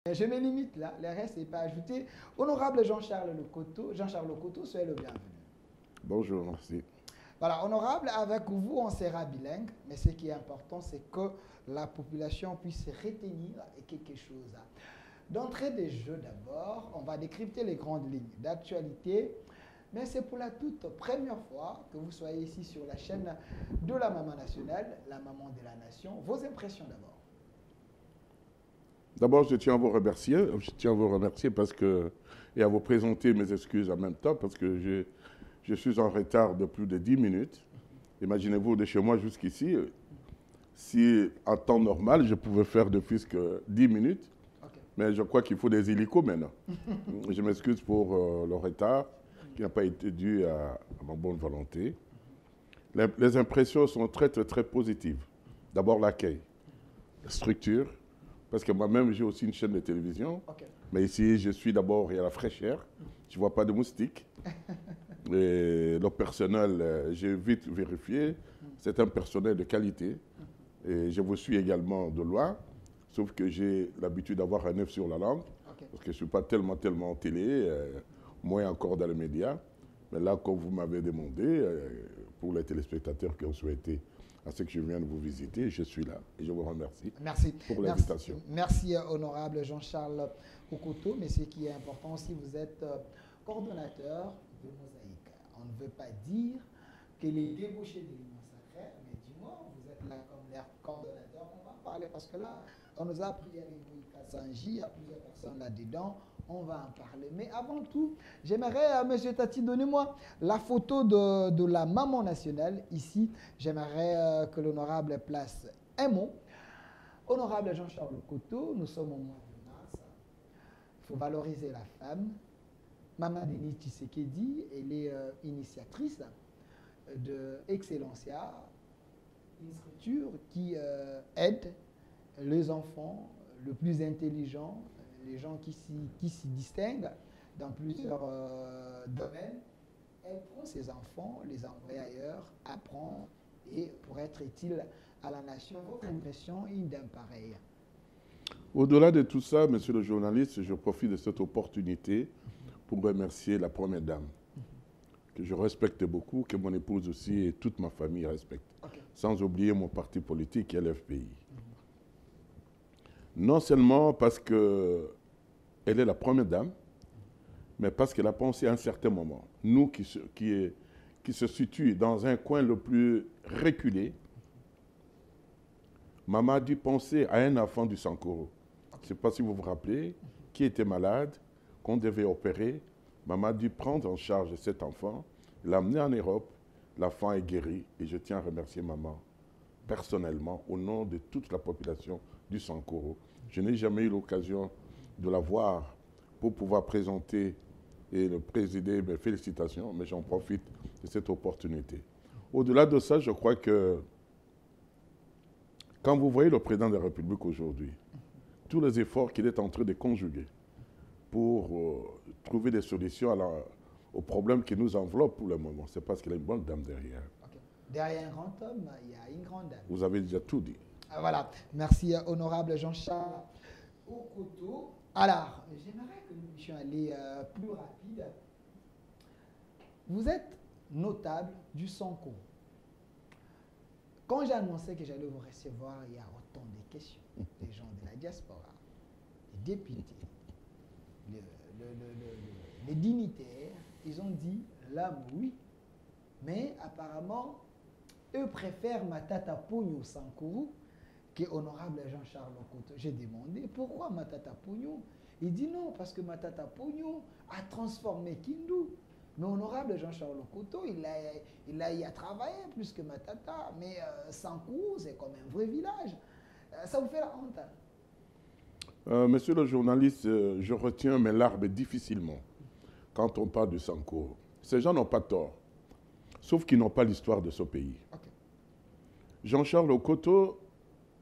Je me limite là, le reste n'est pas ajouté. Honorable Jean-Charles Lokoto, soyez le bienvenu. Bonjour, merci. Voilà, honorable, avec vous, on sera bilingue, mais ce qui est important, c'est que la population puisse retenir quelque chose. D'entrée de jeu d'abord, on va décrypter les grandes lignes d'actualité, mais c'est pour la toute première fois que vous soyez ici sur la chaîne de la Maman Nationale, la Maman de la Nation. Vos impressions d'abord. D'abord, je tiens à vous remercier. Je tiens à vous remercier parce que, et à vous présenter mes excuses en même temps parce que je suis en retard de plus de 10 minutes. Imaginez-vous de chez moi jusqu'ici. Si en temps normal, je pouvais faire de plus que 10 minutes, okay. Mais je crois qu'il faut des hélicos maintenant. Je m'excuse pour le retard qui n'a pas été dû à ma bonne volonté. Les impressions sont très positives. D'abord l'accueil, la structure, parce que moi-même j'ai aussi une chaîne de télévision, okay. Mais ici je suis d'abord, il y a la fraîcheur, je ne vois pas de moustiques. Et le personnel, j'ai vite vérifié, c'est un personnel de qualité. Et je vous suis également de loin, sauf que j'ai l'habitude d'avoir un œuf sur la langue, okay. Parce que je ne suis pas tellement en télé, moins encore dans les médias. Mais là, comme vous m'avez demandé, pour les téléspectateurs qui ont souhaité à ce que je vienne vous visiter, je suis là et je vous remercie. Merci pour l'invitation. Merci, honorable Jean-Charles Lokoto, mais ce qui est important aussi, vous êtes coordonnateur de Mosaïque. On ne veut pas dire que les débauchés de l'Union sacrée, mais du moins, vous êtes là comme les coordonnateurs. On va en parler parce que là, on nous a appris à l'Égoïka Sanji, il y a plusieurs personnes là-dedans. On va en parler. Mais avant tout, j'aimerais, M. Tati, donnez-moi la photo de la Maman Nationale. Ici, j'aimerais que l'honorable place un mot. Honorable Jean-Charles Lokoto, nous sommes au mois de mars. Il faut valoriser la femme. Maman Denis Tshisekedi, elle est initiatrice de Excellencia, une structure qui aide les enfants les plus intelligents, les gens qui s'y distinguent dans plusieurs domaines. Elle prend ses enfants, les envoie ailleurs, apprend et pour être utile à la nation. Votre impression d'un pareil? Au-delà de tout ça, monsieur le journaliste, je profite de cette opportunité pour remercier la première dame, que je respecte beaucoup, que mon épouse aussi et toute ma famille respectent. Okay. Sans oublier mon parti politique qui est l'FPI. Non seulement parce qu'elle est la première dame, mais parce qu'elle a pensé à un certain moment, nous qui se situe dans un coin le plus reculé, maman a dû penser à un enfant du Sankoro. Je ne sais pas si vous vous rappelez, qui était malade, qu'on devait opérer. Maman a dû prendre en charge cet enfant, l'amener en Europe. L'enfant est guéri et je tiens à remercier maman personnellement au nom de toute la population du Sankoro. Je n'ai jamais eu l'occasion de la voir pour pouvoir présenter et le présider mes félicitations, mais j'en profite de cette opportunité. Au-delà de ça, je crois que quand vous voyez le président de la République aujourd'hui, tous les efforts qu'il est en train de conjuguer pour trouver des solutions aux problèmes qui nous enveloppent pour le moment, c'est parce qu'il y a une bonne dame derrière. Okay. Derrière un grand homme, il y a une grande dame. Vous avez déjà tout dit. Voilà. Merci, honorable Jean-Charles Lokoto. Alors, j'aimerais que nous puissions aller plus rapide. Vous êtes notable du Sankoro. Quand j'ai annoncé que j'allais vous recevoir, il y a autant de questions. Des gens de la diaspora, des députés, les dignitaires, ils ont dit l'âme, oui, mais apparemment, eux préfèrent Matata Pogno Sankoro que honorable Jean-Charles Lokoto. J'ai demandé pourquoi Matata Pogno. Il dit non, parce que Matata Pogno a transformé Kindu. Mais honorable Jean-Charles Lokoto, il a y a travaillé plus que Matata. Mais Sankoro, c'est comme un vrai village. Ça vous fait la honte? Monsieur le journaliste, je retiens mes larmes difficilement quand on parle de Sankoro. Ces gens n'ont pas tort, sauf qu'ils n'ont pas l'histoire de ce pays. Okay. Jean-Charles Lokoto,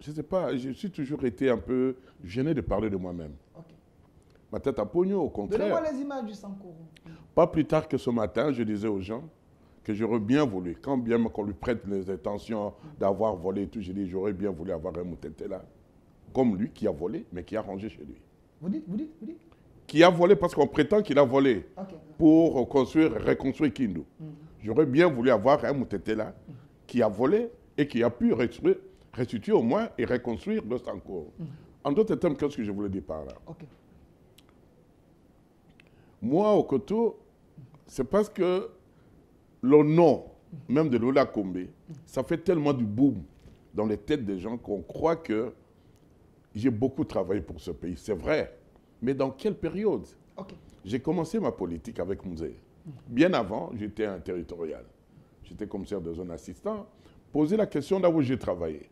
je ne sais pas, je suis toujours été un peu gêné de parler de moi-même. Okay. Matata Pogno, au contraire. Donnez-moi les images du Sankoro. Pas plus tard que ce matin, je disais aux gens que j'aurais bien voulu, quand bien qu'on lui prête les intentions d'avoir volé et tout, j'ai dit j'aurais bien voulu avoir un Moutete là, comme lui qui a volé, mais qui a rangé chez lui. Vous dites, vous dites, vous dites. Qui a volé parce qu'on prétend qu'il a volé pour reconstruire Kindu. J'aurais bien voulu avoir un Mutete là qui a volé et qui a pu restituer au moins et reconstruire le Sankuru. En d'autres termes, qu'est-ce que je voulais dire par là? Moi, au Koto, c'est parce que le nom même de Lola Kombe, ça fait tellement du boom dans les têtes des gens qu'on croit que j'ai beaucoup travaillé pour ce pays. C'est vrai. Mais dans quelle période? J'ai commencé ma politique avec Musée. Bien avant, j'étais un territorial. J'étais commissaire de zone assistant. Poser la question là où j'ai travaillé.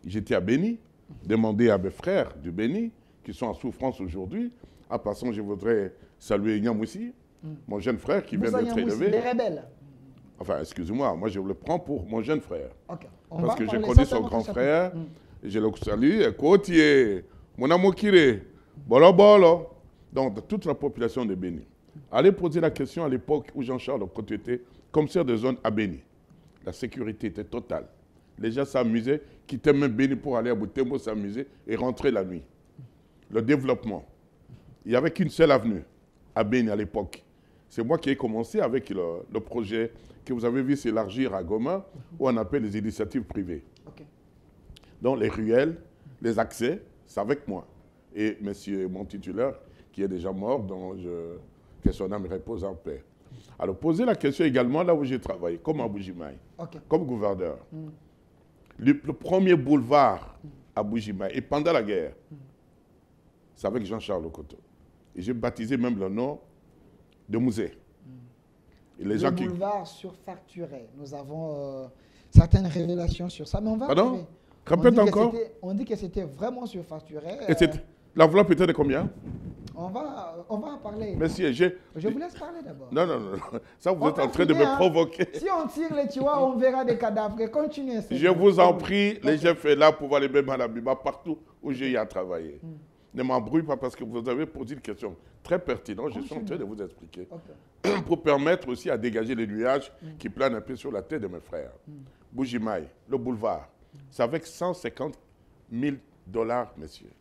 J'étais à Béni, demandé à mes frères du Béni, qui sont en souffrance aujourd'hui. En passant, je voudrais saluer Nyamoussi, mon jeune frère qui vient d'être élevé. Les rebelles. Enfin, excusez-moi, moi je le prends pour mon jeune frère. Parce que j'ai connu son grand frère, je le salue, Côtier, mon amour Kiré, Bolo Bolo. Donc, toute la population de Béni. Allez poser la question à l'époque où Jean-Charles Côtier était commissaire de zone à Béni. La sécurité était totale. Les gens s'amusaient, quittaient même Béni pour aller à Boutembo s'amuser et rentrer la nuit. Le développement. Il n'y avait qu'une seule avenue à Béni à l'époque. C'est moi qui ai commencé avec le projet que vous avez vu s'élargir à Goma, où on appelle les initiatives privées. Donc les ruelles, les accès, c'est avec moi. Et monsieur, mon titulaire, qui est déjà mort, que son âme repose en paix. Alors, posez la question également là où j'ai travaillé, comme à Bujimaï, comme gouverneur. Le premier boulevard à Bujimaï, et pendant la guerre, c'est avec Jean-Charles Koto. Et j'ai baptisé même le nom de musée. Et les le boulevard surfacturé. Nous avons certaines révélations sur ça, mais on va Pardon? Répète encore. On dit que c'était vraiment surfacturé. Et l'enveloppe était de combien? On va en parler. Monsieur, je vous laisse parler d'abord. Non. Ça, vous êtes en train de me provoquer. Si on tire les tuas, on verra des cadavres. Continuez. Je vous en prie, les chefs là pour voir les mêmes à la Biba partout où j'ai eu à travailler. Ne m'embrouille pas parce que vous avez posé une question très pertinente. Je suis en train de vous expliquer. Pour permettre aussi à dégager les nuages qui planent un peu sur la tête de mes frères. Bujimaï, le boulevard, c'est avec 150 000 $, messieurs.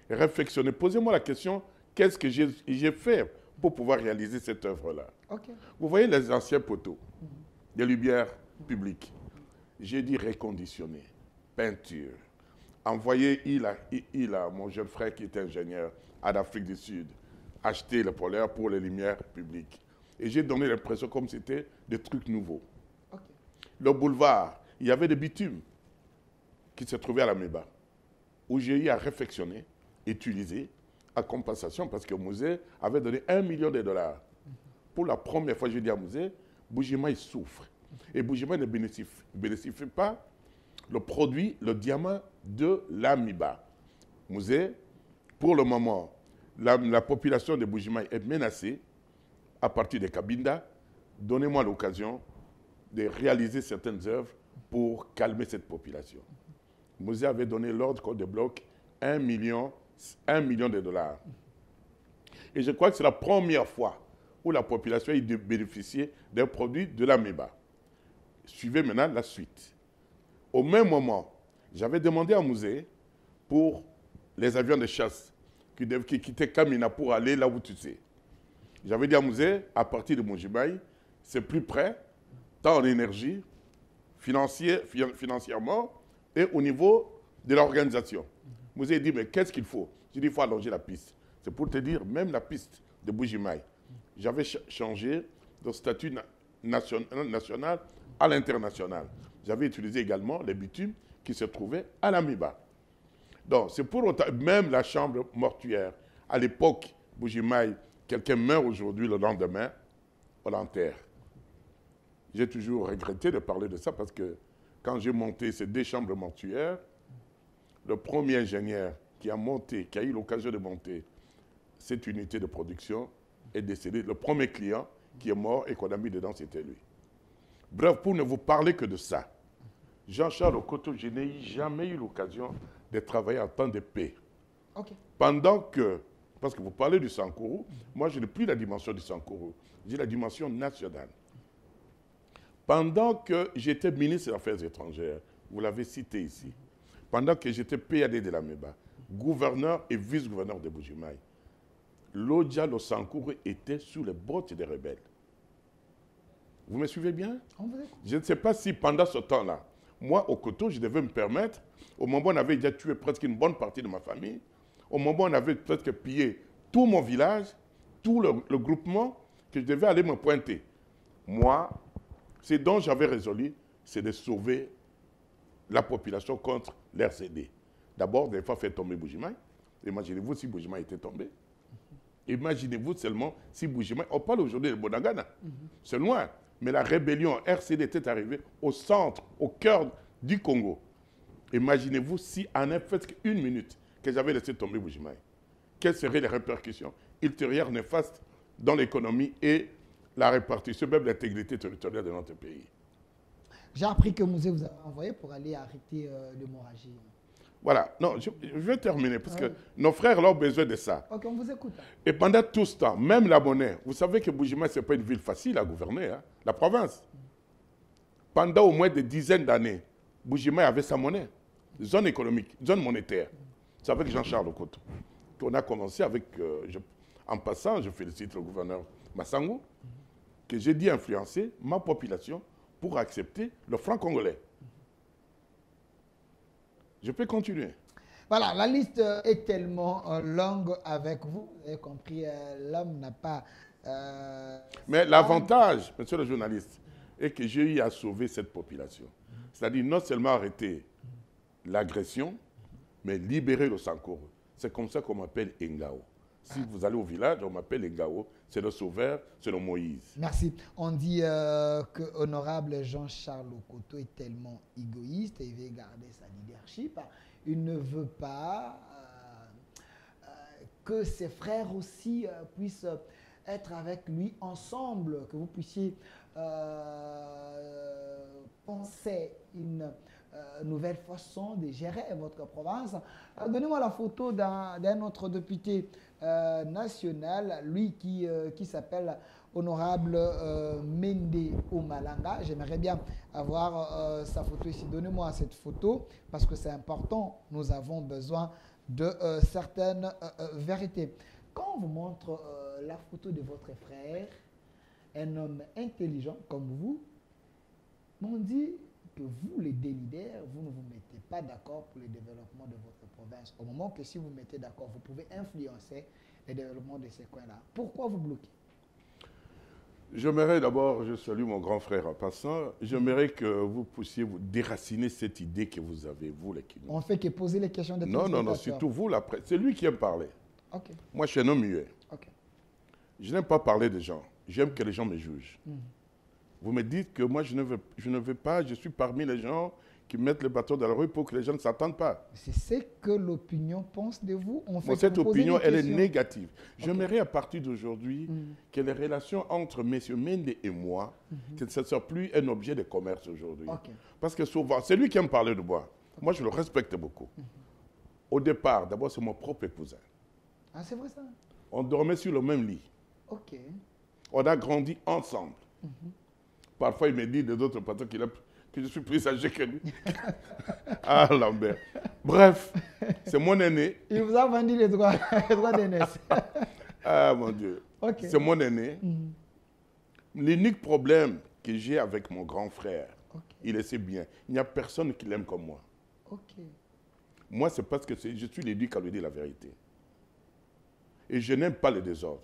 Réflexionner. Posez-moi la question, qu'est-ce que j'ai fait pour pouvoir réaliser cette œuvre-là? Vous voyez les anciens poteaux, des lumières publiques. J'ai dit reconditionner, peinture. Envoyer mon jeune frère qui est ingénieur en Afrique du Sud, acheter le polaire pour les lumières publiques. Et j'ai donné l'impression comme c'était des trucs nouveaux. Le boulevard, il y avait des bitumes qui se trouvaient à la Méba, où j'ai eu à réflexionner, utiliser à compensation parce que Musée avait donné $1 million. Pour la première fois, j'ai dit à Musée, Bujimaï souffre. Et Bujimaï ne bénéficie pas le produit, le diamant de l'Amiba. Musée, pour le moment, la population de Bujimaï est menacée à partir de Kabinda. Donnez-moi l'occasion de réaliser certaines œuvres pour calmer cette population. Musée avait donné l'ordre qu'on débloque $1 million. Et je crois que c'est la première fois où la population a bénéficié d'un produit de l'Amiba. Suivez maintenant la suite. Au même moment, j'avais demandé à Musée pour les avions de chasse qui quittaient Kamina pour aller là où tu sais. J'avais dit à Musée, à partir de Bujimaï, c'est plus près, tant en énergie, financièrement et au niveau de l'organisation. Musée dit, mais qu'est-ce qu'il faut? J'ai dit, il faut allonger la piste. C'est pour te dire, même la piste de Bujimaï, j'avais changé de statut national à l'international. J'avais utilisé également les bitumes qui se trouvaient à l'Amiba. Donc, c'est pour autant, même la chambre mortuaire, à l'époque, Bujimaï, quelqu'un meurt aujourd'hui, le lendemain, on l'enterre. J'ai toujours regretté de parler de ça parce que quand j'ai monté ces 2 chambres mortuaires, le premier ingénieur qui a eu l'occasion de monter cette unité de production est décédé. Le premier client qui est mort et qu'on a mis dedans, c'était lui. Bref, pour ne vous parler que de ça, Jean-Charles Koto, je n'ai jamais eu l'occasion de travailler en temps de paix. Pendant que, parce que vous parlez du Sankuru, moi je n'ai plus la dimension du Sankuru, j'ai la dimension nationale. Pendant que j'étais ministre des Affaires étrangères, vous l'avez cité ici, pendant que j'étais PAD de l'Amiba, gouverneur et vice-gouverneur de Bujimaï. Lodja Losankourou était sous les bottes des rebelles. Vous me suivez bien? Je ne sais pas si pendant ce temps-là, moi, au Koto, je devais me permettre, au moment où on avait déjà tué presque une bonne partie de ma famille, au moment où on avait presque pillé tout mon village, tout le groupement, que je devais aller me pointer. Moi, ce dont j'avais résolu, c'est de sauver la population contre l'RCD. D'abord, des fois, faire tomber Bujimaï. Imaginez-vous si Bujimaï était tombé. Imaginez-vous seulement si Bujimaï... On parle aujourd'hui de Bonagana. C'est loin. Mais la rébellion RCD était arrivée au centre, au cœur du Congo. Imaginez-vous si, en un fait, une minute, que j'avais laissé tomber Bujimaï, quelles seraient les répercussions ultérieures néfastes dans l'économie et la répartition, même l'intégrité territoriale de notre pays. J'ai appris que Mouzé vous a envoyé pour aller arrêter l'hémorragie. Voilà. Non, je vais terminer parce que nos frères ont besoin de ça. Ok, on vous écoute. Et pendant tout ce temps, même la monnaie, vous savez que Bujimaï, ce n'est pas une ville facile à gouverner, hein, la province. Pendant au moins des dizaines d'années, Bujimaï avait sa monnaie, zone économique, zone monétaire. C'est avec Jean-Charles Okoto qu'on a commencé avec, en passant, je félicite le gouverneur Massango, que j'ai dit influencer ma population pour accepter le franc congolais. Je peux continuer. Voilà, la liste est tellement longue avec vous. Vous avez compris, l'homme n'a pas... Mais l'avantage, monsieur le journaliste, est que j'ai eu à sauver cette population. C'est-à-dire non seulement arrêter l'agression, mais libérer le Sankoro. C'est comme ça qu'on m'appelle Ngao. Si vous allez au village, on m'appelle Ngao. C'est le sauveur, c'est le Moïse. Merci. On dit que honorable Jean-Charles Okoto est tellement égoïste et il veut garder sa leadership. Il ne veut pas que ses frères aussi puissent être avec lui ensemble, que vous puissiez penser une nouvelle façon de gérer votre province. Donnez-moi la photo d'un autre député national, lui qui s'appelle honorable Mende Omalanga. J'aimerais bien avoir sa photo ici. Donnez-moi cette photo parce que c'est important. Nous avons besoin de certaines vérités. Quand on vous montre la photo de votre frère, un homme intelligent comme vous, on dit que vous, les deux leaders, vous ne vous mettez pas d'accord pour le développement de votre province. Au moment que si vous mettez d'accord, vous pouvez influencer le développement de ces coins-là. Pourquoi vous bloquez? J'aimerais d'abord, je salue mon grand frère en passant, j'aimerais que vous puissiez vous déraciner cette idée que vous avez, vous les Kinois. On fait que poser les questions de Non, surtout vous, la presse. C'est lui qui aime parler. Okay. Moi, je suis un homme muet. Okay. Je n'aime pas parler des gens. J'aime que les gens me jugent. Vous me dites que moi, je ne veux pas, je suis parmi les gens qui mettent le bateau dans la rue pour que les gens ne s'attendent pas. C'est ce que l'opinion pense de vous. Cette opinion, elle est négative. J'aimerais à partir d'aujourd'hui que les relations entre M. Mende et moi, que ce ne soit plus un objet de commerce aujourd'hui. Parce que souvent, c'est lui qui aime parler de moi. Moi, je le respecte beaucoup. Au départ, d'abord, c'est mon propre cousin. Ah, c'est vrai ça? On dormait sur le même lit. On a grandi ensemble. Parfois, il me dit de d'autres personnes que je suis plus âgé que lui. Ah, Lambert. Bref, c'est mon aîné. Il vous a vendu les droits d'aînesse. Ah, mon Dieu. C'est mon aîné. L'unique problème que j'ai avec mon grand frère, il le sait bien, il n'y a personne qui l'aime comme moi. Moi, c'est parce que je suis l'éduque à lui dire la vérité. Et je n'aime pas le désordre.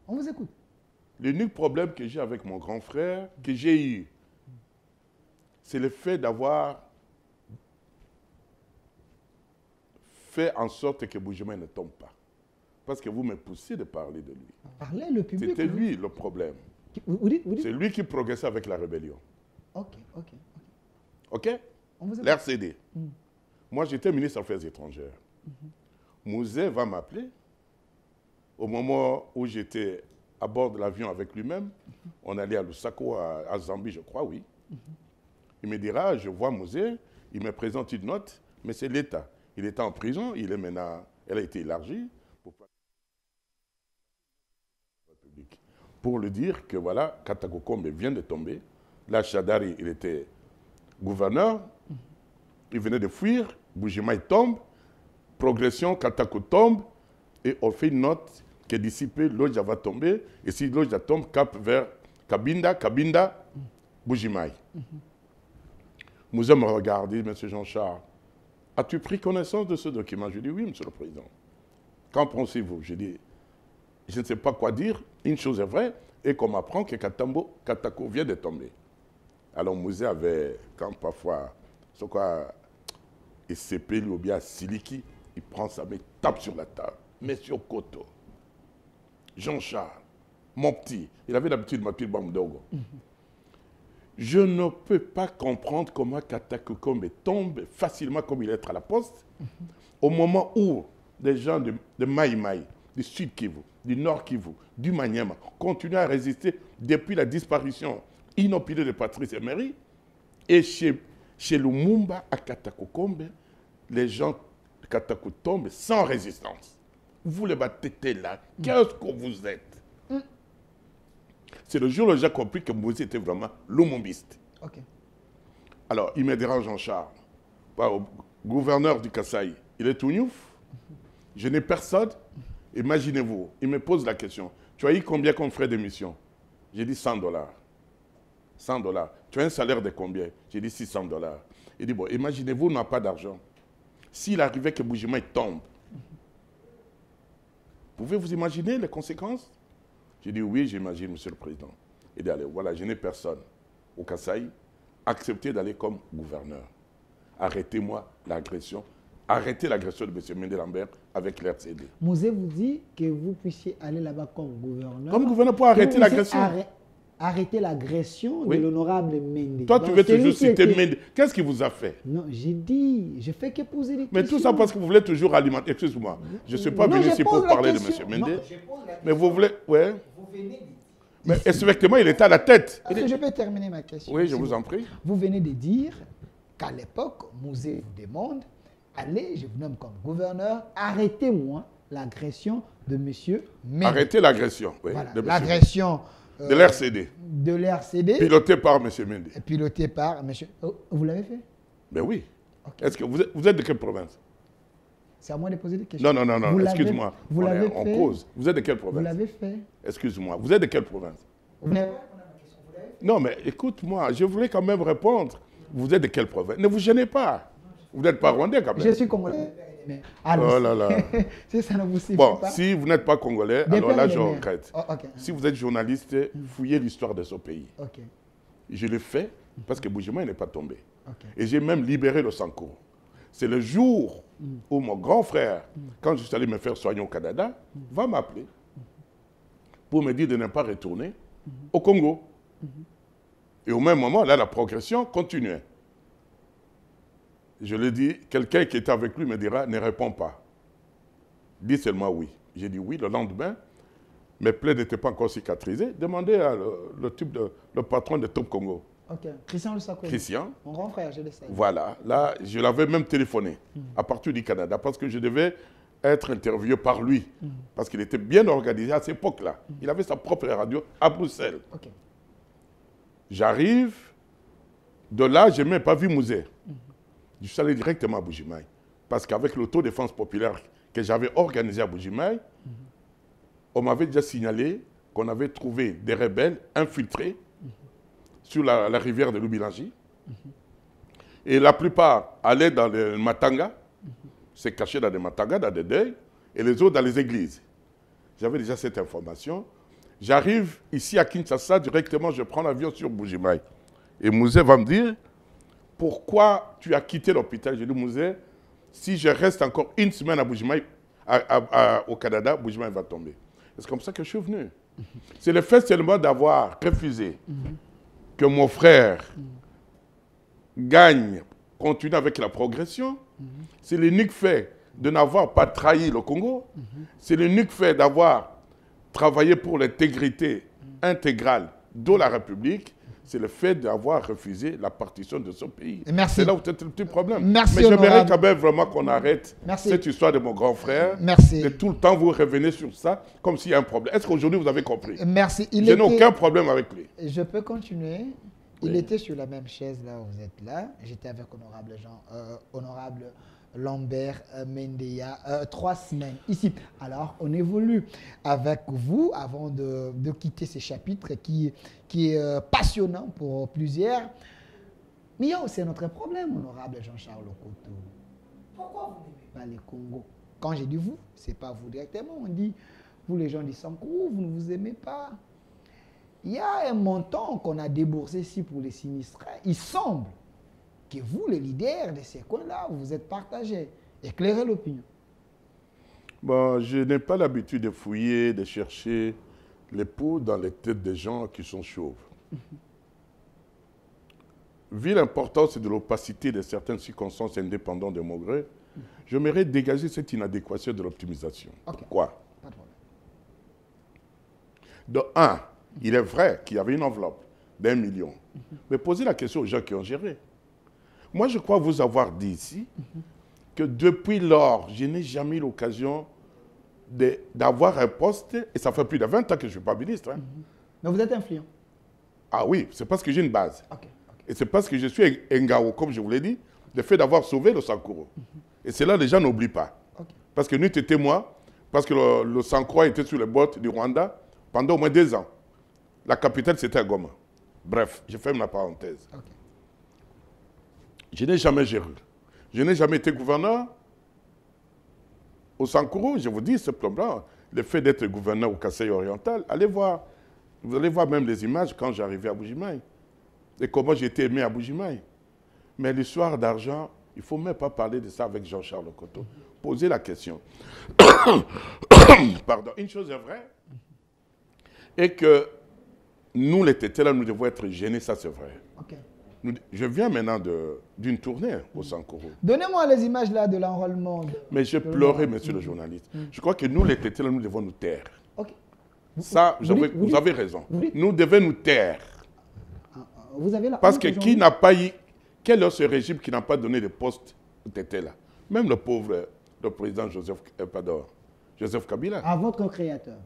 On vous écoute. L'unique problème que j'ai avec mon grand frère, que j'ai eu, c'est le fait d'avoir fait en sorte que Bujimaï ne tombe pas. Parce que vous me poussez de parler de lui. Parlez le public. C'était lui le problème. C'est lui qui progressait avec la rébellion. OK? L'RCD. Moi, j'étais ministre des Affaires étrangères. Mouzé va m'appeler. Au moment où j'étais à bord de l'avion avec lui-même, on allait à Lusaka, à Zambie, je crois, oui. Il me dira, je vois Mouzé, il me présente une note, mais c'est l'État. Il était en prison, il est maintenant, elle a été élargie pour lui dire que voilà, Katako Kombe vient de tomber. Là, Chadari, il était gouverneur, il venait de fuir, Bujimaï tombe. progression, Katako tombe, et on fait une note qui est dissipée, Lodja va tomber, et si Lodja tombe, cap vers Kabinda, Kabinda, Bujimaï. Mouzé me regarde, dit, M. Jean-Charles, as-tu pris connaissance de ce document? Je dis, oui, M. le Président. Qu'en pensez-vous? Je dis, je ne sais pas quoi dire, une chose est vraie, et qu'on m'apprend que Katako vient de tomber. Alors Mouzé avait, quand parfois, ce quoi, il s'épelle ou bien Siliki, il prend sa main, tape sur la table. Monsieur Koto, Jean-Charles, mon petit, il avait l'habitude de m'appeler Bamdogo. Je ne peux pas comprendre comment Katako Kombe tombe facilement comme il est à la poste, au moment où des gens de Maï Maï, du Sud Kivu, du Nord Kivu, du Maniema, continuent à résister depuis la disparition inopinée de Patrice Emery, et chez Lumumba à Katako Kombe, les gens de Katako tombent sans résistance. Vous les battez là, qu'est-ce que vous êtes? C'est le jour où j'ai compris que Moïse était vraiment lumumbiste. Okay. Alors, il me dérange Jean-Charles, gouverneur du Kasaï, il est tout neuf, je n'ai personne. Imaginez-vous, il me pose la question, tu as eu combien comme frais d'émission? J'ai dit $100. 100 $. Tu as un salaire de combien? J'ai dit $600. Il dit, bon, imaginez-vous, on n'a pas d'argent. S'il arrivait que Bujimaï tombe, pouvez-vous imaginer les conséquences? J'ai dit, oui, j'imagine, Monsieur le Président. Il dit, allez, voilà, je n'ai personne au Kasaï. Acceptez d'aller comme gouverneur. Arrêtez-moi l'agression. Arrêtez l'agression de M. Mende Lambert avec l'RCD. Mouzé vous dit que vous puissiez aller là-bas comme gouverneur. Comme gouverneur pour arrêter l'agression. Arrêter l'agression de l'honorable Mende. Toi, tu veux toujours citer Mende. Qu'est-ce qu'il vous a fait? Non, j'ai dit, je fais que poser des questions. Mais tout ça parce que vous voulez toujours alimenter. Excuse-moi, je ne suis pas venu ici pour parler de M. Mende. Mais vous voulez. Ouais. Vous venez de dire. Mais effectivement, il était à la tête. Est-ce que je peux terminer ma question? Oui, je vous en prie. Vous venez de dire qu'à l'époque, Mouzé vous demande, allez, je vous nomme comme gouverneur, arrêtez-moi l'agression de M. Mende. Arrêtez l'agression, oui. Voilà, l'agression. De l'RCD. De l'RCD. Piloté par M. Mende. Piloté par M. Oh, vous l'avez fait? Ben oui. Okay. Est-ce que vous êtes de quelle province? C'est à moi de poser des questions. Non, excuse-moi. Vous l'avez fait? On cause. Vous êtes de quelle province? Vous l'avez fait? Excuse-moi. Vous êtes de quelle province? Vous n'avez pas répondu à ma question. Vous l'avez fait? Non, mais écoute-moi, je voulais quand même répondre. Vous êtes de quelle province? Ne vous gênez pas. Vous n'êtes pas rwandais quand même. Je suis congolais. Oh là là. Si ça ne vous suffit bon, pas. si vous n'êtes pas congolais, alors là, je regrette. Oh, okay. Si vous êtes journaliste, fouillez l'histoire de ce pays. Okay. Je l'ai fait parce que Bujimaï n'est pas tombé. Okay. Et j'ai même libéré le Sankour. C'est le jour où mon grand frère, quand je suis allé me faire soigner au Canada, va m'appeler pour me dire de ne pas retourner au Congo. Et au même moment, là, la progression continuait. Je lui ai dit, quelqu'un qui était avec lui me dira, ne réponds pas. Dis seulement oui. J'ai dit oui. Le lendemain, mes plaies n'étaient pas encore cicatrisées. Demandez à le patron de Top Congo. Ok. Christian Lusako. Christian. Mon grand frère, je le sais. Voilà. Là, je l'avais même téléphoné à partir du Canada parce que je devais être interviewé par lui. Parce qu'il était bien organisé à cette époque-là. Il avait sa propre radio à Bruxelles. Okay. J'arrive. De là, je n'ai même pas vu Mouzé. Je suis allé directement à Bujimaï. Parce qu'avec l'autodéfense populaire que j'avais organisée à Bujimaï, on m'avait déjà signalé qu'on avait trouvé des rebelles infiltrés sur la rivière de Lubilangi. Et la plupart allaient dans les Matanga, se cachaient dans des Matanga, dans des deuils, et les autres dans les églises. J'avais déjà cette information. J'arrive ici à Kinshasa, directement, je prends l'avion sur Bujimaï. Et Mouzé va me dire, pourquoi tu as quitté l'hôpital? J'ai dit, Mouzé, si je reste encore une semaine à Bujimaï, au Canada, Bujimaï va tomber. C'est comme ça que je suis venu. C'est le fait seulement d'avoir refusé que mon frère gagne, continue avec la progression. C'est l'unique fait de n'avoir pas trahi le Congo. C'est l'unique fait d'avoir travaillé pour l'intégrité intégrale de la République. C'est le fait d'avoir refusé la partition de ce pays. C'est là où c'est le petit problème. Merci, mais j'aimerais quand même vraiment qu'on arrête Merci. cette histoire de mon grand frère. Merci. Et tout le temps, vous revenez sur ça comme s'il y a un problème. Est-ce qu'aujourd'hui, vous avez compris? Merci. Je n'ai aucun problème avec lui. Je peux continuer. Oui. Il était sur la même chaise là où vous êtes là. J'étais avec honorable Lambert Mendeya, 3 semaines ici. Alors, on évolue avec vous avant de quitter ce chapitre qui est passionnant pour plusieurs. Mais il y a aussi notre problème, honorable Jean-Charles Lokoto. Pourquoi vous n'aimez pas les Congos? Quand j'ai dit vous, ce n'est pas vous directement. On dit, vous les gens du Sankuru, vous ne vous aimez pas. Il y a un montant qu'on a déboursé ici pour les sinistrés. Il semble que vous, les leaders de ces coins-là, vous êtes partagés. Éclairez l'opinion. Bon, je n'ai pas l'habitude de fouiller, de chercher les poux dans les têtes des gens qui sont chauves. Vu l'importance de l'opacité de certaines circonstances indépendantes de mon gré, j'aimerais dégager cette inadéquation de l'optimisation. Okay. Pourquoi? Pas de problème. De un, il est vrai qu'il y avait une enveloppe d'1 million. Mais posez la question aux gens qui ont géré. Moi, je crois vous avoir dit ici que depuis lors, je n'ai jamais eu l'occasion d'avoir un poste, et ça fait plus de 20 ans que je ne suis pas ministre. Hein. Mais vous êtes influent. Ah oui, c'est parce que j'ai une base. Okay. Et c'est parce que je suis un Ngao, comme je vous l'ai dit, le fait d'avoir sauvé le Sankuru. Et c'est là les gens n'oublient pas. Okay. Parce que nous étions témoins, parce que le Sankuru était sur les bottes du Rwanda pendant au moins 2 ans. La capitale, c'était Goma. Bref, je ferme la parenthèse. Okay. Je n'ai jamais géré. Je n'ai jamais été gouverneur au Sankuru. Je vous dis simplement, le fait d'être gouverneur au Kasaï oriental, allez voir. Vous allez voir même les images quand j'arrivais à Bujimaï. Et comment j'ai été aimé à Bujimaï. Mais l'histoire d'argent, il ne faut même pas parler de ça avec Jean-Charles Lokoto. Posez la question. Pardon. Une chose est vraie, et que nous, les tétés, là, nous devons être gênés, ça c'est vrai. Okay. Je viens maintenant d'une tournée au Sankuru. Donnez-moi les images là de l'enrôlement. Mais j'ai pleuré, monsieur le journaliste. Je crois que nous, les tétés, là, nous devons nous taire. Okay. Ça, vous avez raison. Nous devons nous taire. Vous avez la Parce que qui n'a pas eu... Quel est ce régime qui n'a pas donné de poste aux tétés là? Même le pauvre, le président Joseph Kabila. À votre créateur.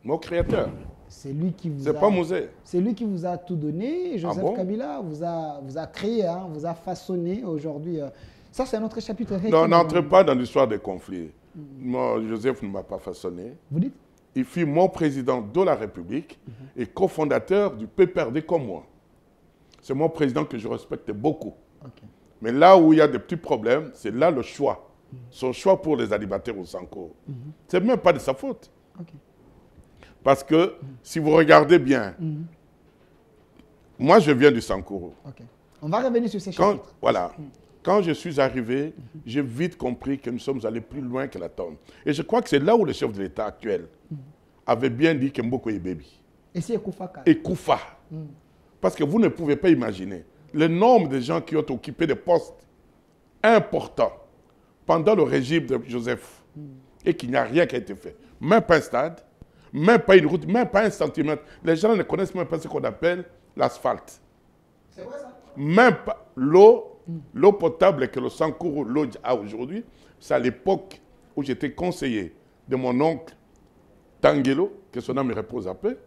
Mon créateur. C'est lui qui vous C'est pas Mosé. C'est lui qui vous a tout donné. Joseph Kabila vous a créé, hein, vous a façonné aujourd'hui. Ça, c'est un autre chapitre. Non, n'entrez pas dans l'histoire des conflits. Moi, Joseph ne m'a pas façonné. Vous dites? Il fut mon président de la République et cofondateur du PPRD comme moi. C'est mon président que je respecte beaucoup. Okay. Mais là où il y a des petits problèmes, c'est là le choix. Son choix pour les animateurs au Sankuru. C'est même pas de sa faute. Okay. Parce que si vous regardez bien, moi je viens du Sankuru. Okay. On va revenir sur ces chapitres. Voilà. Quand je suis arrivé, j'ai vite compris que nous sommes allés plus loin que la tombe. Et je crois que c'est là où le chef de l'État actuel avait bien dit que Mboko est baby. Et c'est Koufa. Et Koufa. Parce que vous ne pouvez pas imaginer le nombre de gens qui ont occupé des postes importants pendant le régime de Joseph et qu'il n'y a rien qui a été fait. Même pas un stade, même pas une route, même pas un centimètre. Les gens ne connaissent même pas ce qu'on appelle l'asphalte. C'est vrai ça? Même pas l'eau potable que le Sankuru Lodge a aujourd'hui, c'est à l'époque où j'étais conseiller de mon oncle Tangelo, que son âme me repose à peu,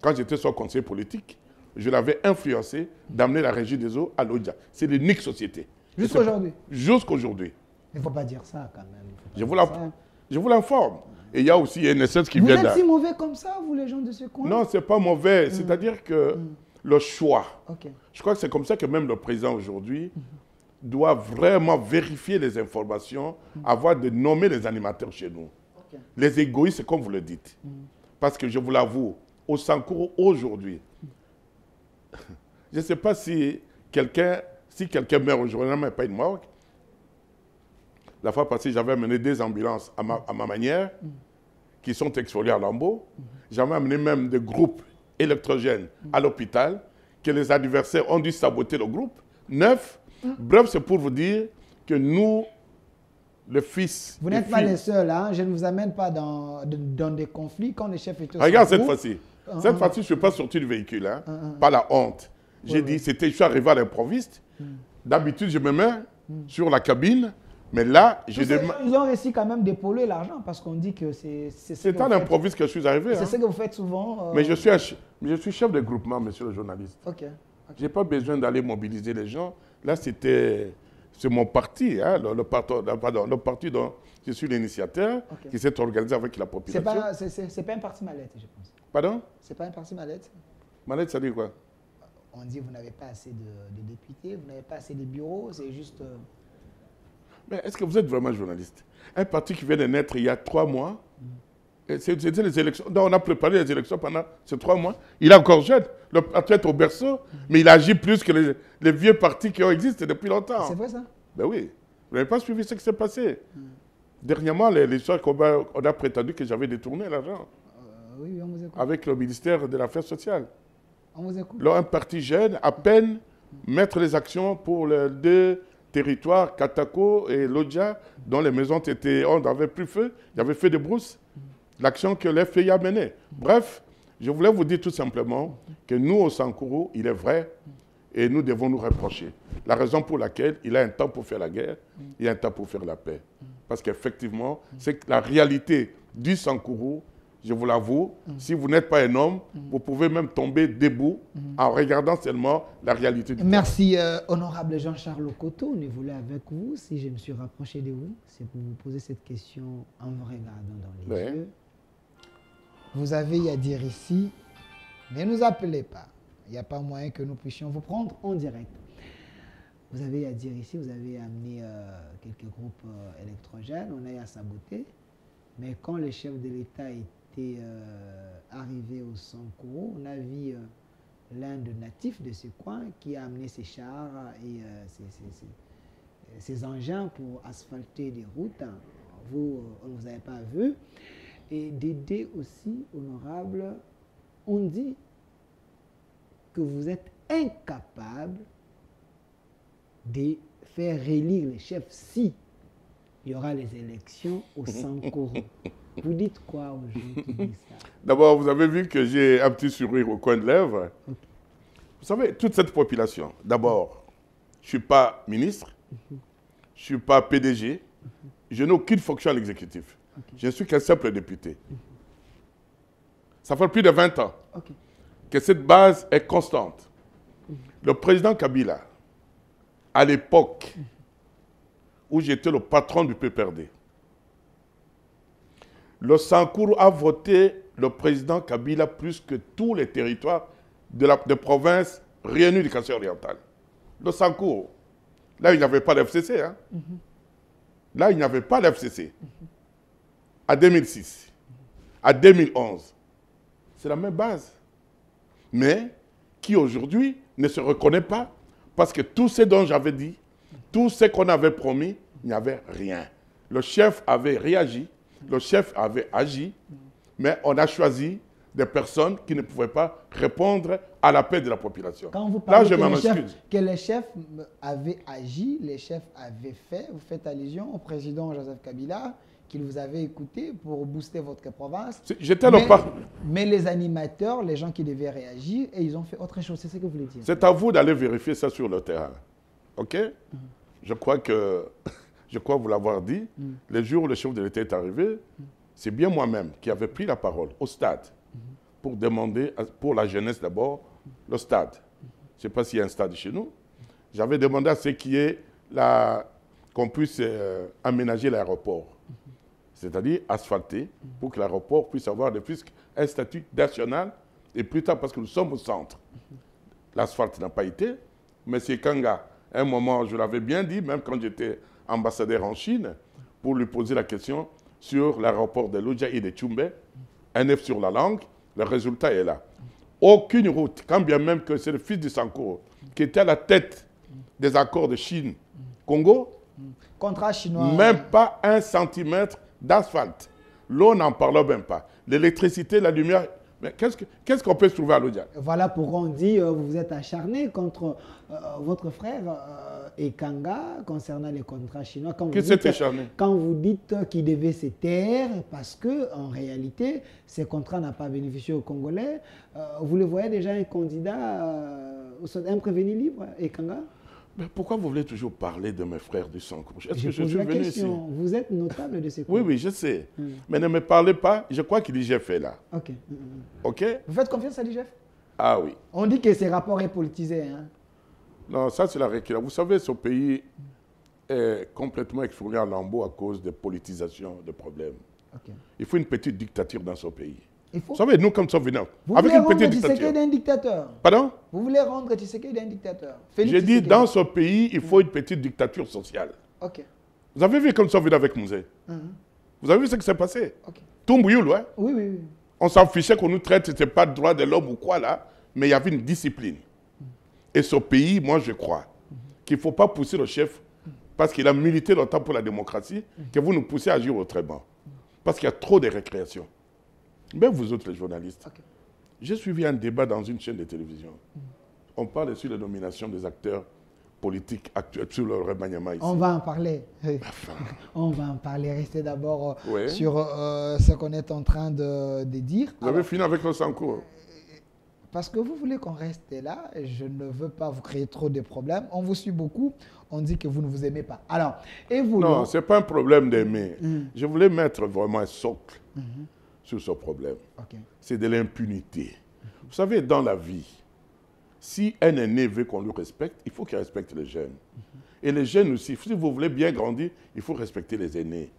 quand j'étais son conseiller politique. Je l'avais influencé d'amener la régie des eaux à l'Odja. C'est l'unique société. Jusqu'aujourd'hui? Jusqu'aujourd'hui. Il ne faut pas dire ça quand même. Je vous l'informe. Et il y a aussi NSS qui vient Vous êtes si mauvais comme ça, vous les gens de ce coin? Non, ce n'est pas mauvais. C'est-à-dire que le choix. Okay. Je crois que c'est comme ça que même le président aujourd'hui doit vraiment vérifier les informations avant de nommer les animateurs chez nous. Okay. Les égoïstes, c'est comme vous le dites. Parce que je vous l'avoue, au Sankuru aujourd'hui, je ne sais pas si quelqu'un meurt aujourd'hui, mais pas une mort. La fois passée, j'avais amené des ambulances à ma manière, qui sont exfoliées à Lambeau. J'avais amené même des groupes électrogènes à l'hôpital, que les adversaires ont dû saboter le groupe. 9. Bref, c'est pour vous dire que nous, le fils... Vous n'êtes pas les seuls, hein? Je ne vous amène pas dans des conflits quand les chefs étaient... Regarde cette fois-ci. Cette fois-ci, je ne suis pas sorti du véhicule, hein, pas la honte. J'ai dit, je suis arrivé à l'improviste. D'habitude, je me mets sur la cabine, mais là, ils ont réussi quand même d'épauler l'argent parce qu'on dit que c'est à l'improviste que je suis arrivé. C'est ce que vous faites souvent. Mais je suis chef de groupement, monsieur le journaliste. Okay. Je n'ai pas besoin d'aller mobiliser les gens. Là, c'était c'est mon parti, hein, le parti dont je suis l'initiateur, qui s'est organisé avec la population. C'est pas un parti mallette, je pense. Pardon? C'est pas un parti mallette? Mallette, ça dit quoi? On dit que vous n'avez pas assez de députés, vous n'avez pas assez de bureaux, c'est juste... Mais est-ce que vous êtes vraiment journaliste? Un parti qui vient de naître il y a 3 mois, c'était les élections. Donc on a préparé les élections pendant ces 3 mois. Il est encore jeune, le parti est au berceau, mais il agit plus que les vieux partis qui ont existé depuis longtemps. C'est vrai ça? Ben oui. Vous n'avez pas suivi ce qui s'est passé. Dernièrement, l'histoire qu'on a prétendu que j'avais détourné l'argent. Oui, on vous écoute. Avec le ministère de l'Affaires sociales. On vous écoute. Là, un parti jeune, à peine mettre les actions pour les 2 territoires, Katako et Lodja, dont les maisons n'avaient plus feu, il y avait fait de brousse. L'action que l'FPI a menée. Bref, je voulais vous dire tout simplement que nous, au Sankourou, il est vrai, et nous devons nous reprocher. La raison pour laquelle il a un temps pour faire la guerre, il y a un temps pour faire la paix. Parce qu'effectivement, c'est la réalité du Sankourou. Je vous l'avoue, si vous n'êtes pas un homme, vous pouvez même tomber debout en regardant seulement la réalité du Merci, honorable Jean-Charles Okoto. Nous voulons avec vous, si je me suis rapproché de vous, c'est pour vous poser cette question en vous regardant dans les yeux. Vous avez à dire ici, ne nous appelez pas. Il n'y a pas moyen que nous puissions vous prendre en direct. Vous avez à dire ici, vous avez amené quelques groupes électrogènes, on a à saboter. Mais quand le chef de l'État était arrivé au Sankourou, on a vu l'un des natifs de ce coin qui a amené ses chars et ses engins pour asphalter des routes. Vous, on ne vous avait pas vu. Et d'aider aussi, honorable, on dit que vous êtes incapable de faire réélire les chefs si il y aura les élections au Sankourou. Vous dites quoi aux gens qui disent ça? D'abord, vous avez vu que j'ai un petit sourire au coin de lèvres. Vous savez, toute cette population, d'abord, je ne suis pas ministre, je ne suis pas PDG, je n'ai aucune fonction à l'exécutif. Je ne suis qu'un simple député. Ça fait plus de 20 ans que cette base est constante. Le président Kabila, à l'époque où j'étais le patron du PPRD, le Sankourou a voté le président Kabila plus que tous les territoires de provinces réunies du Kassai oriental. Le Sankourou. Là, il n'y avait pas d'FCC. Hein? Là, il n'y avait pas d'FCC. À 2006, à 2011, c'est la même base. Mais qui aujourd'hui ne se reconnaît pas parce que tout ce dont j'avais dit, tout ce qu'on avait promis, il n'y avait rien. Le chef avait réagi, le chef avait agi, mais on a choisi des personnes qui ne pouvaient pas répondre à l'appel de la population. Quand vous parlez que les chefs avaient agi, les chefs avaient fait, vous faites allusion au président Joseph Kabila, qu'il vous avait écouté pour booster votre province. Mais les animateurs, les gens qui devaient réagir, et ils ont fait autre chose. C'est ce que vous voulez dire. C'est à vous d'aller vérifier ça sur le terrain. OK? Je crois vous l'avoir dit. Le jour où le chef de l'État est arrivé, c'est bien moi-même qui avais pris la parole au stade pour demander, pour la jeunesse d'abord, le stade. Je ne sais pas s'il y a un stade chez nous. J'avais demandé à ce qui est qu'on puisse aménager l'aéroport. C'est-à-dire asphalter, pour que l'aéroport puisse avoir un statut national, et plus tard, parce que nous sommes au centre. L'asphalte n'a pas été, mais c'est Kanga. À un moment, je l'avais bien dit, même quand j'étais ambassadeur en Chine, pour lui poser la question sur l'aéroport de Lodja et de Tchumbe, un F sur la langue, le résultat est là. Aucune route, quand bien même que c'est le fils du Sankourou, qui était à la tête des accords de Chine-Congo, contrat chinois. Même pas 1 centimètre d'asphalte. L'eau n'en parle même pas. L'électricité, la lumière. Mais qu'est-ce qu'on peut se trouver à Lodja? Voilà pourquoi on dit vous vous êtes acharné contre votre frère Ekanga concernant les contrats chinois. Qui s'est acharné? Quand vous dites qu'il devait se taire parce qu'en réalité, ces contrats n'ont pas bénéficié aux Congolais, vous le voyez déjà un candidat, un prévenu libre, Ekanga? Mais pourquoi vous voulez toujours parler de mes frères du Sankourou? Est-ce que je suis la venu question. ici? Vous êtes notable de ces Oui, oui, je sais. Mais ne me parlez pas. Je crois qu'il dit j'ai fait là. OK. OK? Vous faites confiance à l'IGF? Ah oui. On dit que ces rapports est politisé. Hein? Non, ça c'est la récréation. Vous savez, ce pays, est complètement exfourré en lambeaux à cause des politisations de problèmes. Ok. Il faut une petite dictature dans ce pays. Il faut... Vous savez, nous, comme ça, venons Vous avec voulez une petite rendre Tshisekedi dictature. un dictateur? Pardon? Vous voulez rendre Tshisekedi un dictateur? Félix J'ai dit, Tshisekedi. dans ce pays, il faut une petite dictature sociale. Ok. Vous avez vu comme ça, venons avec Mouzé. Mhm. Vous avez vu ce qui s'est passé? Ok. Toumbouyou, hein? Oui, oui, oui. On s'en fichait qu'on nous traite, c'était pas le droit de l'homme ou quoi là, mais il y avait une discipline. Et ce pays, moi je crois qu'il ne faut pas pousser le chef parce qu'il a milité longtemps pour la démocratie, que vous nous poussez à agir autrement. Parce qu'il y a trop de récréation. Même vous autres les journalistes. Ok. J'ai suivi un débat dans une chaîne de télévision. On parle sur la nomination des acteurs politiques actuels sur le remaniement ici. On va en parler. Enfin, On va en parler. Restez d'abord Ouais. sur ce qu'on est en train de dire. vous avez fini avec le Sanko. Parce que vous voulez qu'on reste là, je ne veux pas vous créer trop de problèmes. On vous suit beaucoup, on dit que vous ne vous aimez pas. Alors, et vous Non, là? ce n'est pas un problème d'aimer. Je voulais mettre vraiment un socle sur ce problème. Ok. C'est de l'impunité. Vous savez, dans la vie, si un aîné veut qu'on lui respecte, il faut qu'il respecte les jeunes. Et les jeunes aussi, si vous voulez bien grandir, il faut respecter les aînés.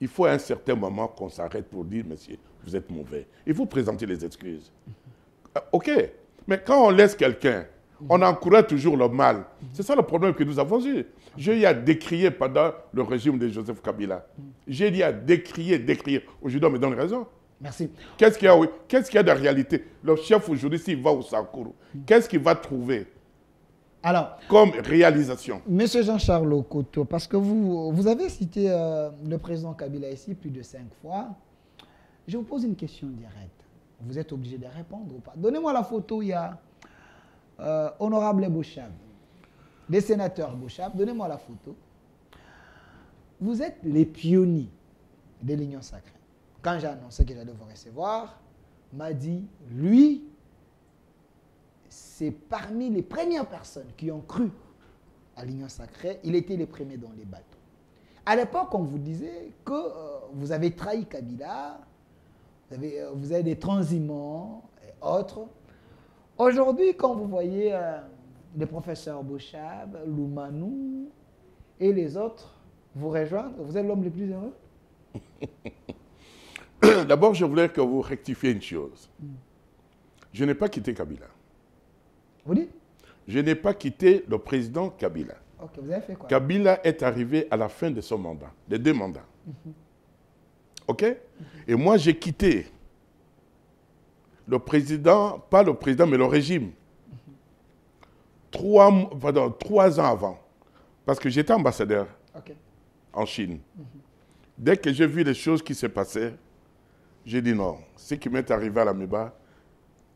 Il faut à un certain moment qu'on s'arrête pour dire, monsieur, vous êtes mauvais. Il faut présenter les excuses. Ok, mais quand on laisse quelqu'un, on encourage toujours le mal. C'est ça le problème que nous avons eu. J'ai eu à décrier pendant le régime de Joseph Kabila. J'ai eu à décrier. Aujourd'hui, on me donne raison. Merci. Qu'est-ce qu'il y a, oui? Qu'est-ce qu'il y a de réalité? Le chef aujourd'hui, s'il va au Sankuru, qu'est-ce qu'il va trouver Alors, comme réalisation? Monsieur Jean-Charles Okoto, parce que vous avez cité le président Kabila ici plus de 5 fois, je vous pose une question directe. Vous êtes obligé de répondre ou pas? Donnez-moi la photo, il y a Honorable Bouchab, des sénateurs Bouchab, donnez-moi la photo. Vous êtes les pionniers de l'Union sacrée. Quand j'ai annoncé que j'allais vous recevoir, m'a dit, lui, c'est parmi les premières personnes qui ont cru à l'Union sacrée. Il était les premiers dans les bateaux. À l'époque, on vous disait que vous avez trahi Kabila, vous avez des transhumants et autres. Aujourd'hui, quand vous voyez les professeurs Bouchab, Loumanou et les autres vous rejoindre, vous êtes l'homme le plus heureux? D'abord, je voulais que vous rectifiez une chose. Je n'ai pas quitté Kabila. Vous dites? Je n'ai pas quitté le président Kabila. Ok, vous avez fait quoi? Kabila est arrivé à la fin de son mandat, des 2 mandats. OK? Et moi, j'ai quitté le président, pas le président, mais le régime. 3 ans avant. Parce que j'étais ambassadeur Ok. en Chine. Dès que j'ai vu les choses qui se passaient, j'ai dit non. Ce qui m'est arrivé à l'Amiba,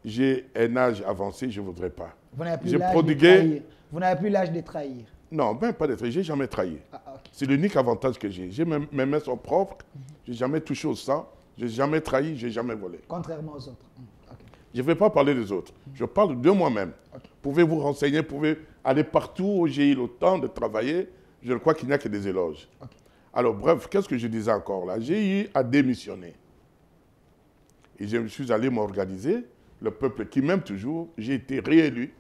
j'ai un âge avancé, je ne voudrais pas. Vous n'avez plus J'ai l'âge de prodigué- trahir. Vous n'avez plus l'âge de trahir. Non, même pas d'être. J'ai jamais trahi. Ah, ok. C'est l'unique avantage que j'ai. Mes mains sont propres. J'ai jamais touché au sang. J'ai jamais trahi. J'ai jamais volé. Contrairement aux autres. Ok. Je ne vais pas parler des autres. Je parle de moi-même. Ok. Pouvez vous renseigner, pouvez aller partout où j'ai eu le temps de travailler. Je crois qu'il n'y a que des éloges. Ok. Alors, bref, qu'est-ce que je disais encore là? J'ai eu à démissionner. Et je suis allé m'organiser. Le peuple qui m'aime toujours, j'ai été réélu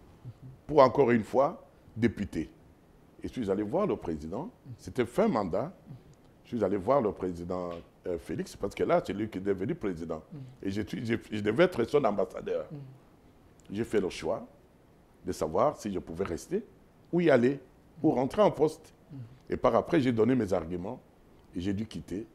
pour encore une fois député. Et je suis allé voir le président. C'était fin mandat. Je suis allé voir le président Félix parce que là, c'est lui qui est devenu président. Et je devais être son ambassadeur. J'ai fait le choix de savoir si je pouvais rester ou y aller, ou rentrer en poste. Et par après, j'ai donné mes arguments et j'ai dû quitter,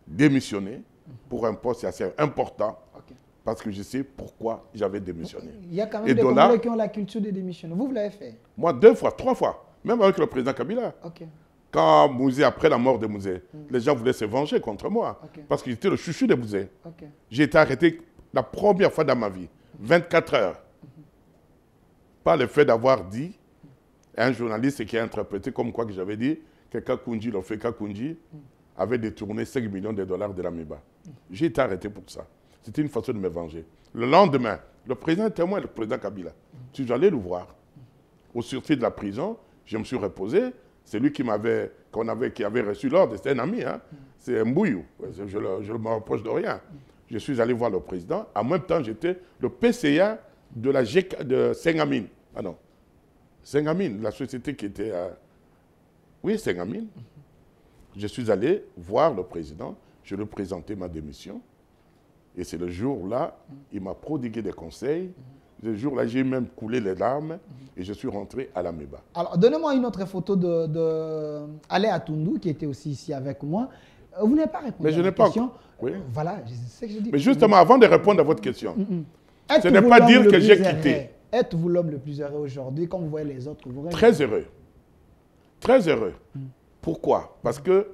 démissionner pour un poste assez important Ok. parce que je sais pourquoi j'avais démissionné. Il y a quand Et même des de là- Congolais qui ont la culture de démissionner. Vous l'avez fait? Moi, 2 fois, 3 fois, même avec le président Kabila. Ok. Quand Mouzé, après la mort de Mouzé, les gens voulaient se venger contre moi Ok. parce que j'étais le chouchou de Mouzé. Ok. J'ai été arrêté la première fois dans ma vie, 24 heures, par le fait d'avoir dit à un journaliste qui a interprété comme quoi que j'avais dit que Kakunji, le fait Kakunji, avait détourné 5 millions de dollars de l'Amiba. J'ai été arrêté pour ça. C'était une façon de me venger. Le lendemain, le président est témoin, le président Kabila. Je suis allé le voir. Au sortir de la prison, je me suis reposé. C'est lui qui avait reçu l'ordre. C'était un ami. Hein? C'est un Mbouyou. Je ne me reproche de rien. Je suis allé voir le président. En même temps, j'étais le PCA de Sengamine. Ah non. Sengamine, la société qui était Oui, Sengamine. Je suis allé voir le président, je lui ai présenté ma démission. Et c'est le jour-là, il m'a prodigué des conseils. Le jour-là, j'ai même coulé les larmes et je suis rentré à la MEBA. Alors, donnez-moi une autre photo de Alé Atoundou, qui était aussi ici avec moi. Vous n'avez pas répondu Mais je à n'ai la pas question. Oui. Voilà, c'est ce que je dis. Mais justement, avant de répondre à votre question, ce Êtes-vous n'est pas l'homme dire le que plus j'ai heureux? quitté. Êtes-vous l'homme le plus heureux aujourd'hui, quand vous voyez les autres vous rêvez? Très heureux. Très heureux. Pourquoi? Parce que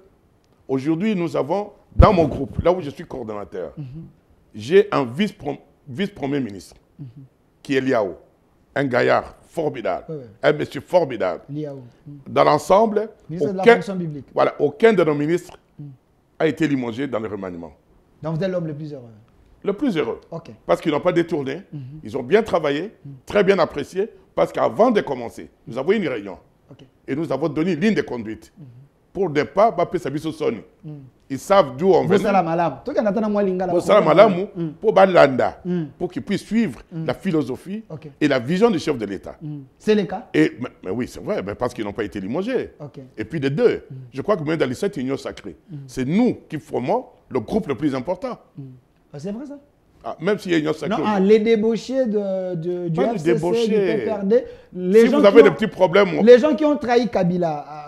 aujourd'hui, nous avons, dans mon groupe, là où je suis coordonnateur, j'ai un vice-premier ministre, qui est Liao, un gaillard formidable, un monsieur formidable. Liao. Dans l'ensemble, Ministre de la fonction publique. voilà, aucun de nos ministres a été limogé dans le remaniement. Donc vous êtes l'homme le plus heureux. Le plus heureux. Ok. Parce qu'ils n'ont pas détourné, ils ont bien travaillé, très bien apprécié, parce qu'avant de commencer, nous avons eu une réunion. Ok. Et nous avons donné une ligne de conduite. Pour ne pas bapper sa biso soni. Ils savent d'où on venait. Pour Balanda, pour qu'ils puissent suivre la philosophie et la vision du chef de l'État. C'est le cas? Mais oui, c'est vrai, mais parce qu'ils n'ont pas été limogés. Ok. Et puis de deux, je crois que même dans les 7 unions sacrées, c'est nous qui formons le groupe le plus important. C'est vrai ça? Ah, même s'il y a une union sacrée. Non, les débauchés du Pas FCC, débauchés. du PPRD, les Si gens vous avez des ont, petits problèmes, les gens qui ont trahi Kabila,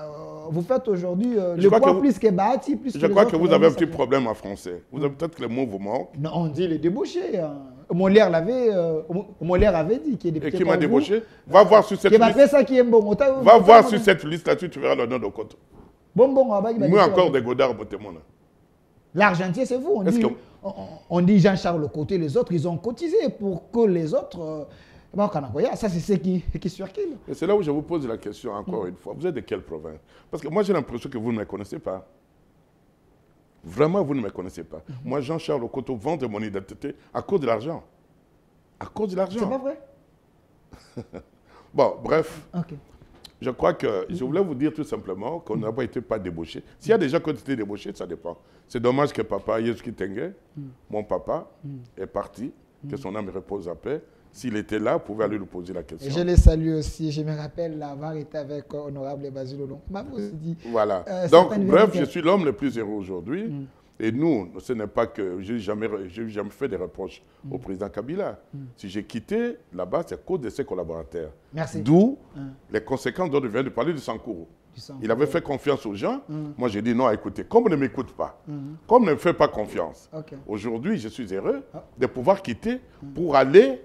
vous faites aujourd'hui le poids plus que Bahati, plus que je les crois autres que vous avez un petit sacrés. problème en français. Vous avez peut-être que le mot vous manque. Non, on dit les débauchés. Molière avait dit qu'il est Et député qui m'a comme débauché? Va voir sur cette Qui m'a fait liste. ça qui est bon. Va voir sur cette liste-là, tu verras le nom de Koto. Bon, Moi encore des Godard pour témoin. l'argentier, c'est vous. On dit Jean-Charles Côté, les autres, ils ont cotisé pour que les autres... ça, c'est ce qui circule. Et c'est là où je vous pose la question encore une fois. Vous êtes de quelle province? Parce que moi, j'ai l'impression que vous ne me connaissez pas. Vraiment, vous ne me connaissez pas. Moi, Jean-Charles Okoto vend de mon identité à cause de l'argent. À cause de l'argent. C'est pas vrai? Bon, bref. Ok. Je crois que je voulais vous dire tout simplement qu'on n'a pas été débauchés. S'il y a des gens qui ont été débauchés, ça dépend. C'est dommage que papa, Yesuki Tengue, mon papa, est parti, que son âme repose à paix. S'il était là, vous pouvez aller lui poser la question. Et je les salue aussi. Je me rappelle avoir été avec honorable Basile Olon. Dit. Voilà. Donc, bref, vérités. je suis l'homme le plus heureux aujourd'hui. Et nous, ce n'est pas que je n'ai jamais fait des reproches au président Kabila. Si j'ai quitté là-bas, c'est à cause de ses collaborateurs. Merci. D'où les conséquences dont je viens de parler du Sankourou. Il avait fait confiance aux gens. Moi, j'ai dit non, écoutez, comme on ne m'écoute pas, comme on ne me fait pas confiance, aujourd'hui, je suis heureux de pouvoir quitter pour aller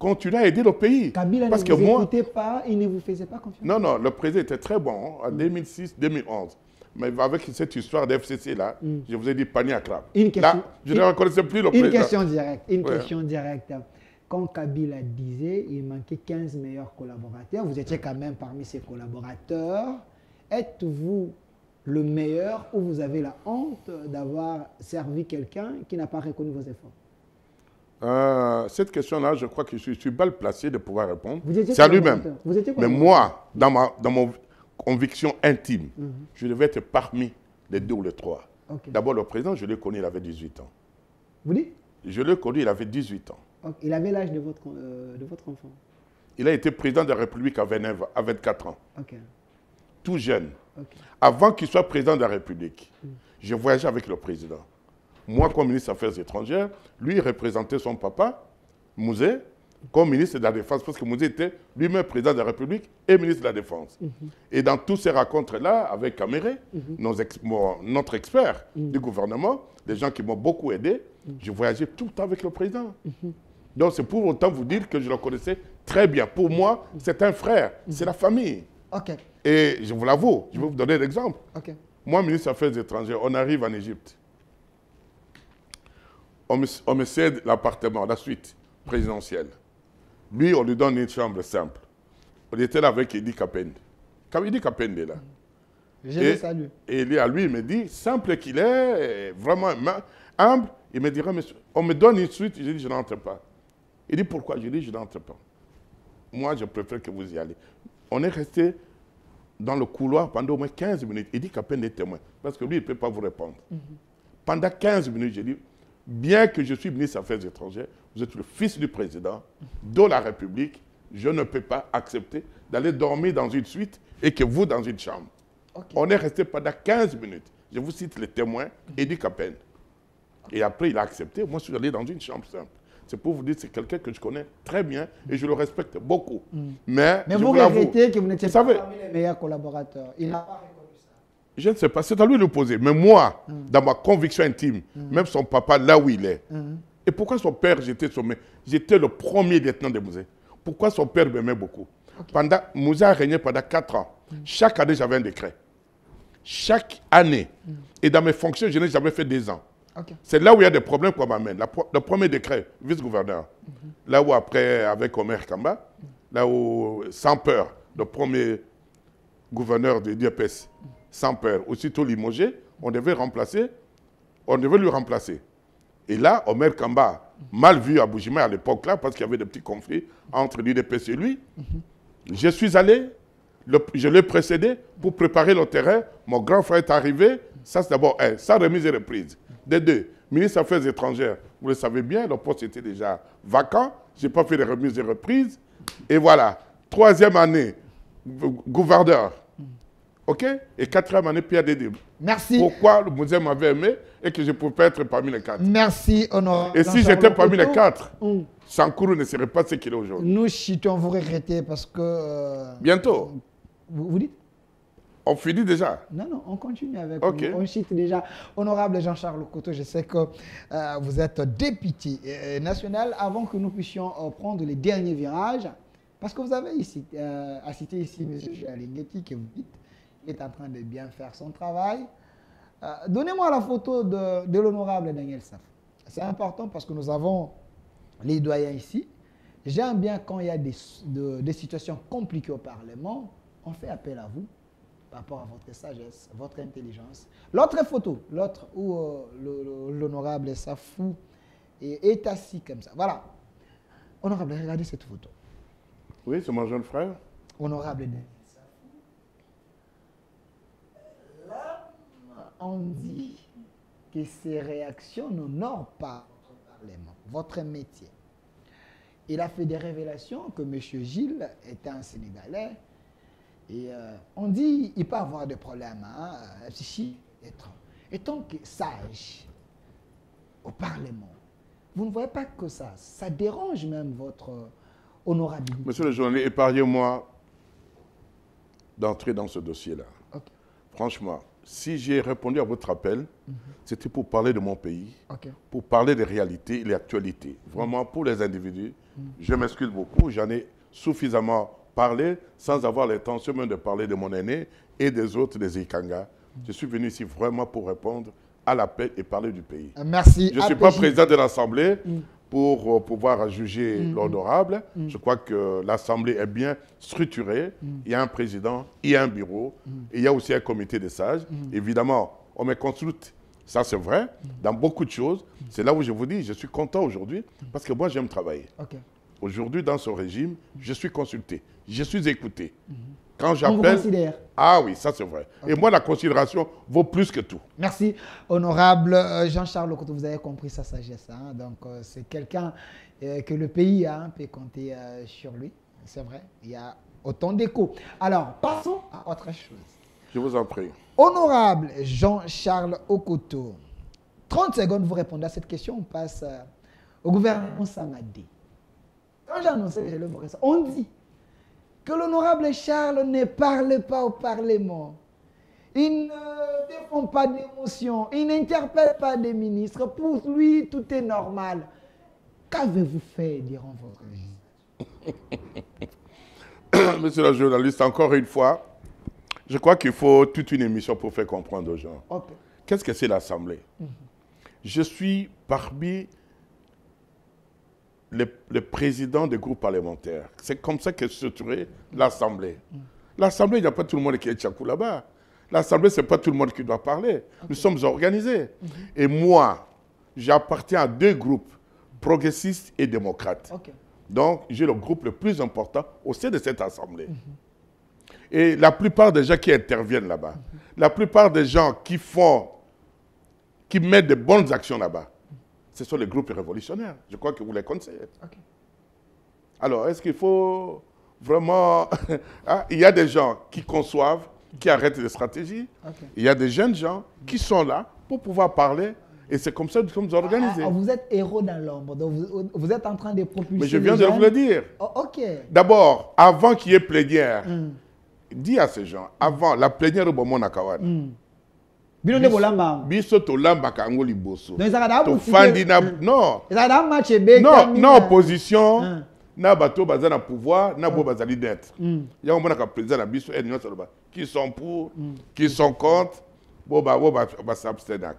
continuer à aider le pays. Kabila parce ne que vous moi, écoutait pas, il ne vous faisait pas confiance. Non, non, le président était très bon en 2006-2011. Mais avec cette histoire d'FCC là, je vous ai dit panier à crabe. Là, je ne reconnaissais plus le président. Une question directe. Quand Kabila disait qu'il manquait 15 meilleurs collaborateurs, vous étiez quand même parmi ces collaborateurs. Êtes-vous le meilleur ou vous avez la honte d'avoir servi quelqu'un qui n'a pas reconnu vos efforts? Cette question-là, je crois que je suis mal placé de pouvoir répondre. C'est à lui-même. Mais moi, dans mon conviction intime, je devais être parmi les 2 ou les 3. D'abord, le président, je l'ai connu, il avait 18 ans. Vous dites? Je l'ai connu, il avait 18 ans. Il avait l'âge de votre enfant. Il a été président de la République à 24 ans. Tout jeune. Avant qu'il soit président de la République, j'ai voyagé avec le président. Moi, comme ministre des Affaires étrangères, lui, il représentait son papa, Mouzé, comme ministre de la Défense, parce que Mouzé était lui-même président de la République et ministre de la Défense. Et dans tous ces rencontres-là, avec Caméré, notre expert du gouvernement, des gens qui m'ont beaucoup aidé, j'ai voyagé tout le temps avec le président. Donc, c'est pour autant vous dire que je le connaissais très bien. Pour moi, c'est un frère, c'est la famille. Et je vous l'avoue, je vais vous donner l'exemple. Moi, ministre des Affaires étrangères, on arrive en Égypte. On me cède l'appartement, la suite présidentielle. Lui, on lui donne une chambre simple. On était là avec Idi Kapende. Idi Kapende, là. Je le salue. Et lui, il me dit, simple qu'il est, vraiment humble, il me dira, monsieur, on me donne une suite, je dis, je n'entre pas. Il dit, pourquoi? Je dis, je n'entre pas. Moi, je préfère que vous y allez. On est resté dans le couloir pendant au moins 15 minutes. Il dit Kapende est témoin, parce que lui, il ne peut pas vous répondre. Pendant 15 minutes, j'ai dit, bien que je suis ministre des Affaires étrangères, vous êtes le fils du président de la République, je ne peux pas accepter d'aller dormir dans une suite et que vous dans une chambre. Okay. On est resté pendant 15 minutes. Je vous cite les témoins, Eddie Capen. Et après, il a accepté. Moi, je suis allé dans une chambre simple. C'est pour vous dire que c'est quelqu'un que je connais très bien et je le respecte beaucoup. Mais vous regrettez que vous n'étiez pas parmi les meilleurs collaborateurs. Il n'a pas reconnu ça. Je ne sais pas, c'est à lui de le poser. Mais moi, dans ma conviction intime, même son papa, là où il est, et pourquoi son père, j'étais le premier lieutenant de Mouzé. Pourquoi son père m'aimait beaucoup? Mouzé a régné pendant 4 ans. Chaque année, j'avais un décret. Chaque année. Et dans mes fonctions, je n'ai jamais fait 2 ans. Okay. C'est là où il y a des problèmes qu'on m'amène. Le premier décret, vice-gouverneur. Là où après, avec Omer Kamba, là où, sans peur, le premier gouverneur de l'IEPS, sans peur, aussitôt limogé, on devait lui remplacer. Et là, Omer Kamba, mal vu à Boujima à l'époque là, parce qu'il y avait des petits conflits entre l'IDPS et lui, je suis allé, je l'ai précédé pour préparer le terrain. Mon grand frère est arrivé. Ça, c'est d'abord sans remise et reprise. Des 2, ministre des Affaires étrangères, vous le savez bien, le poste était déjà vacant. Je n'ai pas fait de remise et reprise. Et voilà. 3e année, gouverneur. OK? Et 4e année, Pierre Dédé. Merci. Pourquoi le musée m'avait aimé et que je ne pouvais pas être parmi les 4. Merci, honorable. Et si j'étais parmi les 4, Sankourou ne serait pas ce qu'il est aujourd'hui. Nous chitons, vous regrettez parce que... Bientôt. Vous dites? On finit déjà. Non, on continue avec vous. On chite déjà. Honorable Jean-Charles Lokoto, je sais que vous êtes député national. Avant que nous puissions prendre les derniers virages, parce que vous avez ici, assisté ici M. Alingeti, que vous dites, il est en train de bien faire son travail. Donnez-moi la photo de l'honorable Daniel Saf. C'est important parce que nous avons les doyens ici. J'aime bien quand il y a des situations compliquées au Parlement, on fait appel à vous par rapport à votre sagesse, votre intelligence. L'autre photo, l'autre où l'honorable Safou est assis comme ça. Voilà. Honorable, regardez cette photo. Oui, c'est mon jeune frère. Honorable Daniel Safou. Là, on dit que ces réactions n'honorent pas votre Parlement, votre métier. Il a fait des révélations que M. Gilles était un Sénégalais. Et on dit qu'il peut avoir des problèmes psychiques, étant sage au Parlement. Vous ne voyez pas que ça dérange même votre honorabilité. Monsieur le journaliste, épargnez-moi d'entrer dans ce dossier-là. Okay. Franchement, si j'ai répondu à votre appel, c'était pour parler de mon pays, pour parler des réalités et des actualités. Vraiment, pour les individus, je m'excuse beaucoup, j'en ai suffisamment parlé sans avoir l'intention même de parler de mon aîné et des autres des Ikanga. Je suis venu ici vraiment pour répondre à l'appel et parler du pays. Merci. Je ne suis pas président de l'Assemblée pour pouvoir juger l'honorable. Je crois que l'Assemblée est bien structurée. Il y a un président, il y a un bureau, et il y a aussi un comité de sages. Évidemment, on me consulte, ça c'est vrai, dans beaucoup de choses. C'est là où je vous dis, je suis content aujourd'hui, parce que moi j'aime travailler. Aujourd'hui, dans ce régime, je suis consulté, je suis écouté. Quand j'appelle... Ah oui, ça c'est vrai. Et moi, la considération vaut plus que tout. Merci, honorable Jean-Charles Lokoto. Vous avez compris sa sagesse. Hein? Donc, c'est quelqu'un que le pays peut compter sur lui. C'est vrai, il y a autant d'écho. Alors, passons à autre chose. Je vous en prie. Honorable Jean-Charles Lokoto, 30 secondes, vous répondez à cette question. On passe au gouvernement Samadé. Quand j'ai annoncé que je le ferai ça, on dit que l'honorable Charles ne parle pas au Parlement. Il ne défend pas d'émotion. Il n'interpelle pas des ministres. Pour lui, tout est normal. Qu'avez-vous fait durant votre vie? Monsieur le journaliste, encore une fois, je crois qu'il faut toute une émission pour faire comprendre aux gens. Qu'est-ce que c'est l'Assemblée? Je suis parmi le président des groupes parlementaires. C'est comme ça qu'est structurée l'Assemblée. L'Assemblée, il n'y a pas tout le monde qui est tchakou là-bas. L'Assemblée, ce n'est pas tout le monde qui doit parler. Nous sommes organisés. Et moi, j'appartiens à 2 groupes, progressistes et démocrates. Donc, j'ai le groupe le plus important au sein de cette Assemblée. Et la plupart des gens qui interviennent là-bas, la plupart des gens qui mettent de bonnes actions là-bas, ce sont les groupes révolutionnaires. Je crois que vous les connaissez. Alors, est-ce qu'il faut vraiment... Il y a des gens qui conçoivent qui arrêtent les stratégies. Il y a des jeunes gens qui sont là pour pouvoir parler. Et c'est comme ça que nous organisons. Vous êtes héros dans l'ombre, donc vous êtes en train de propulser. Mais je viens de vous le dire. Ok. D'abord, avant qu'il y ait plénière, dis à ces gens, avant la plénière au moment Nakawan. Biso to lamba kango liboso. To fandi na non. Non, opposition. Na bato bazana pouvoir, na bo bazali d'être. Ya on monaka président na biso et nyonso ba qui sont pour, qui sont contre, bo ba s'abstenir.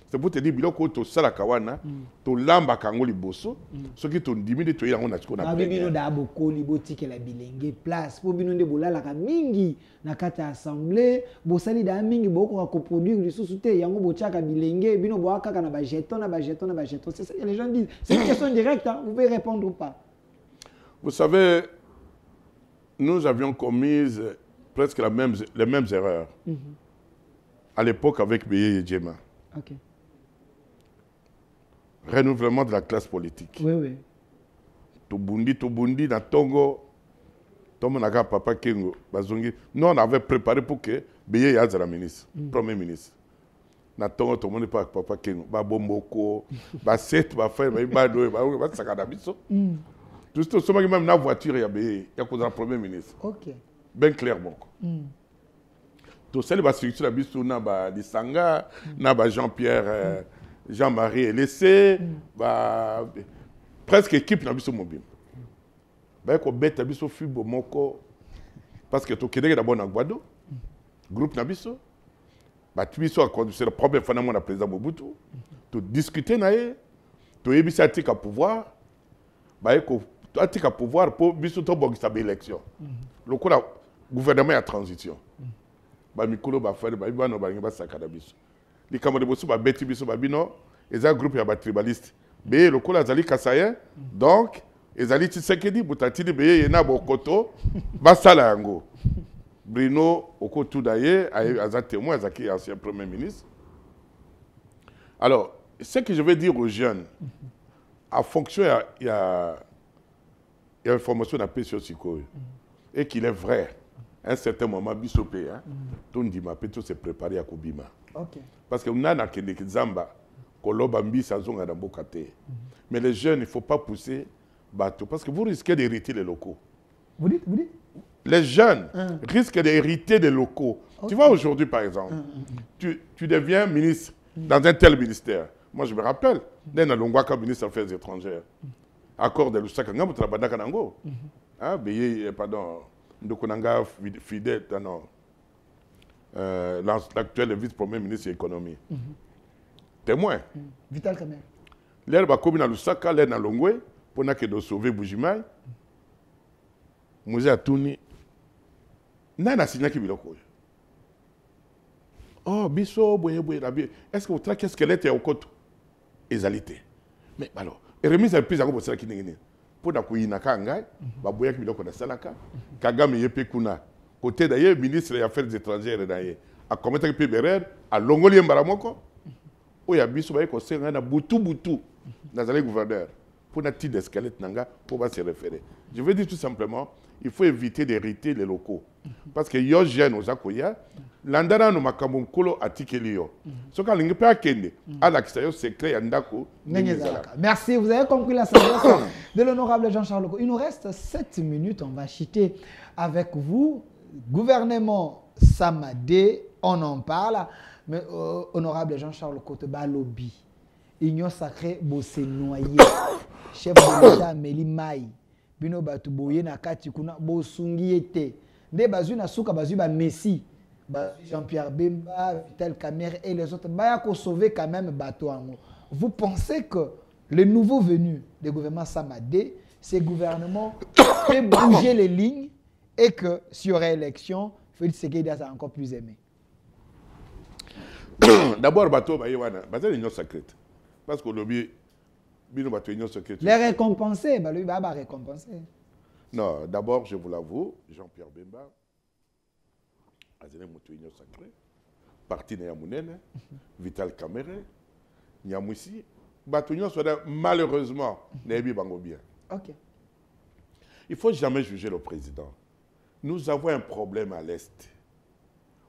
C'est pour te dire biloko to sala kawana, to lamba kango liboso, ce qui to dimine to yango na tiko na. Bino da bokoli botike la bilenge place po bino nde bolala ka mingi na kata assemblée, bosali da mingi boko ka coproduire lisusu te yango bochaka bilenge, bino boaka na ba jeton na ba jeton na ba jeton. C'est ça les gens disent. C'est une question directe, hein. Vous pouvez répondre ou pas. Vous savez, nous avions commis presque les mêmes erreurs à l'époque avec Beye et Djema. Okay. Renouvellement de la classe politique. Oui, oui. Tobundi, na Tongo, Tomonaka, Papa Kengo, Bazongi. Nous, on avait préparé pour que Beye Yazara ministre, premier ministre. Na Tongo, tout le monde pas Papa Kengo, Babomboko, Basset, Bafay, Bado, Sakadabiso. Tout ce qui même la voiture, il y a le premier ministre. Ok. Bien clairement. Tout ça, les structures, il y a Jean-Pierre, Jean-Marie Laissé, presque équipe na biso mobile. Ba ko beta biso fibo moko parce que to kedeke d'abord na Gbado, groupe na biso. Ba biso a conduire le problème finalement na président Mobutu, to discuter na ye, to yebisa tika pouvoir, ba ko tika pouvoir pour biso to bongisa ba élection. Le coup la gouvernement à transition. Ba mikolo ba faire ba bano ba ngi ba sakada biso. Les camarades de ba beti biso ba bino et un groupe ya tribaliste be le kola zali kasaye donc ezali Tshisekedi butatidi be yena bokoto basala yango Bruno okotu daye aza témoin azaki ancien premier ministre. Alors ce que je veux dire aux jeunes en fonction il y a une formation à PCO et qu'il est vrai à un certain moment bisopé hein tout dit ma peut se préparer à Kobima. OK. Parce que on a kende Zamba mais les jeunes, il ne faut pas pousser bateau parce que vous risquez d'hériter les locaux. Vous dites Les jeunes risquent d'hériter les locaux. Okay. Tu vois, aujourd'hui, par exemple, tu deviens ministre dans un tel ministère. Moi, je me rappelle, dans le Longwaka, ministre des Affaires étrangères, accord de Lusaka, pardon, Ndokonanga Fidel, l'actuel vice-premier ministre de l'économie. Témoin. Vital Kamerhe. L'air va comme dans Lusaka, l'air dans Longwe, pour que sauver Bujimai. Mouze Atouni. Nana signé qui biloko. Oh, biso, boye, est-ce que vous traquez ce qu'elle était au côté? Égalité. Mais alors, et remise à plus à cause de qui n'est pour la couille Nakanga, baboya qui biloko de Salaka, Kagame Yepe Kuna, côté d'ailleurs, ministre des Affaires étrangères d'ailleurs, à commettre le PBR, à Longoli Mbaramoko. Il y a biso ba ko senga na butu dans les gouverneurs pour na petit escalette nanga pour pas se référer. Je veux dire tout simplement, il faut éviter d'hériter les locaux parce que yo jeune aux akoya landana no makambo kolo atikelio. So ka lingi pa kende ala kisayo secret ya ndako. Merci, vous avez compris la sagesse de l'honorable Jean-Charles Loko. Il nous reste 7 minutes, on va chiter avec vous. Gouvernement Samadé, on en parle. Mais honorable Jean-Charles Kote Balobi, Union sacrée bosse noyé, chef de l'État Amélie Maï, Bino Batu Boye Nakati Kuna Bosungi était, Nde Bazu Nasuka Bazu ba Messi, Jean-Pierre Bemba, Vital Kamerhe et les autres, Bayako sauver quand même Bato Ango. Vous pensez que le nouveau venu du gouvernement Samadé, ces gouvernements fait bouger les lignes et que s'il y aurait élection, Félix Tshisekedi a encore plus aimé? D'abord, bateau, c'est l'union secrète. Parce que l'objet, l'union secrète. Les récompenser, lui, va récompenser. Non, d'abord, je vous l'avoue, Jean-Pierre Bemba, a une union secrète. Parti de Yamounene, Vital Kamerhe, Niamoussi, Batunion soit malheureusement, Nébi Bango bien. Ok. Il ne faut jamais juger le président. Nous avons un problème à l'Est.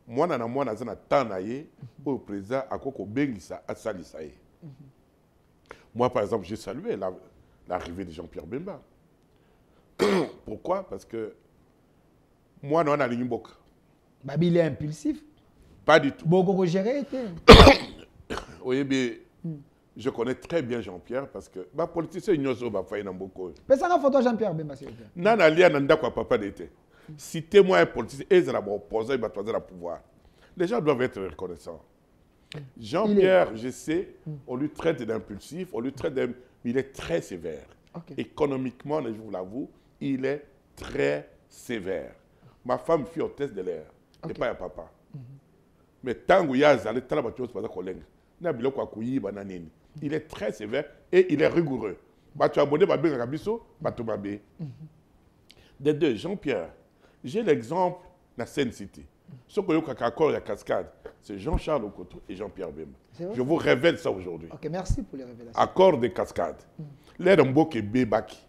Moi, je suis au président à Koko Bengisa à Salisaï. Moi, par exemple, j'ai salué l'arrivée de Jean-Pierre Bemba. Pourquoi? Parce que moi, non, on a l'Imbok. Babi, il est impulsif. Pas du tout. Beaucoup géré. Oui, mais je connais très bien Jean-Pierre parce que les politiciens ne sont pas faits dans beaucoup. Mais ça, photo Jean-Pierre Bemba, s'il vous plaît. Non, non, non, papa d'été. Citez-moi un politicien, ils ont opposé, ils ont le pouvoir. Les gens doivent être reconnaissants. Jean-Pierre, je sais, on lui traite d'impulsif, on lui traite mais il est très sévère. Okay. Économiquement, je vous l'avoue, il est très sévère. Ma femme fut hôtesse de l'air, et pas un papa. Mais tant qu'il y a des collègues, il est très sévère et il est rigoureux. Des deux, Jean-Pierre, j'ai l'exemple de la Seine-City. Ce que vous avez la cascade, c'est Jean-Charles Okoto et Jean-Pierre Bemba. Je vous révèle ça aujourd'hui. Ok, merci pour les révélations. Accord de cascade. L'air d'un beau qui est Bébaki.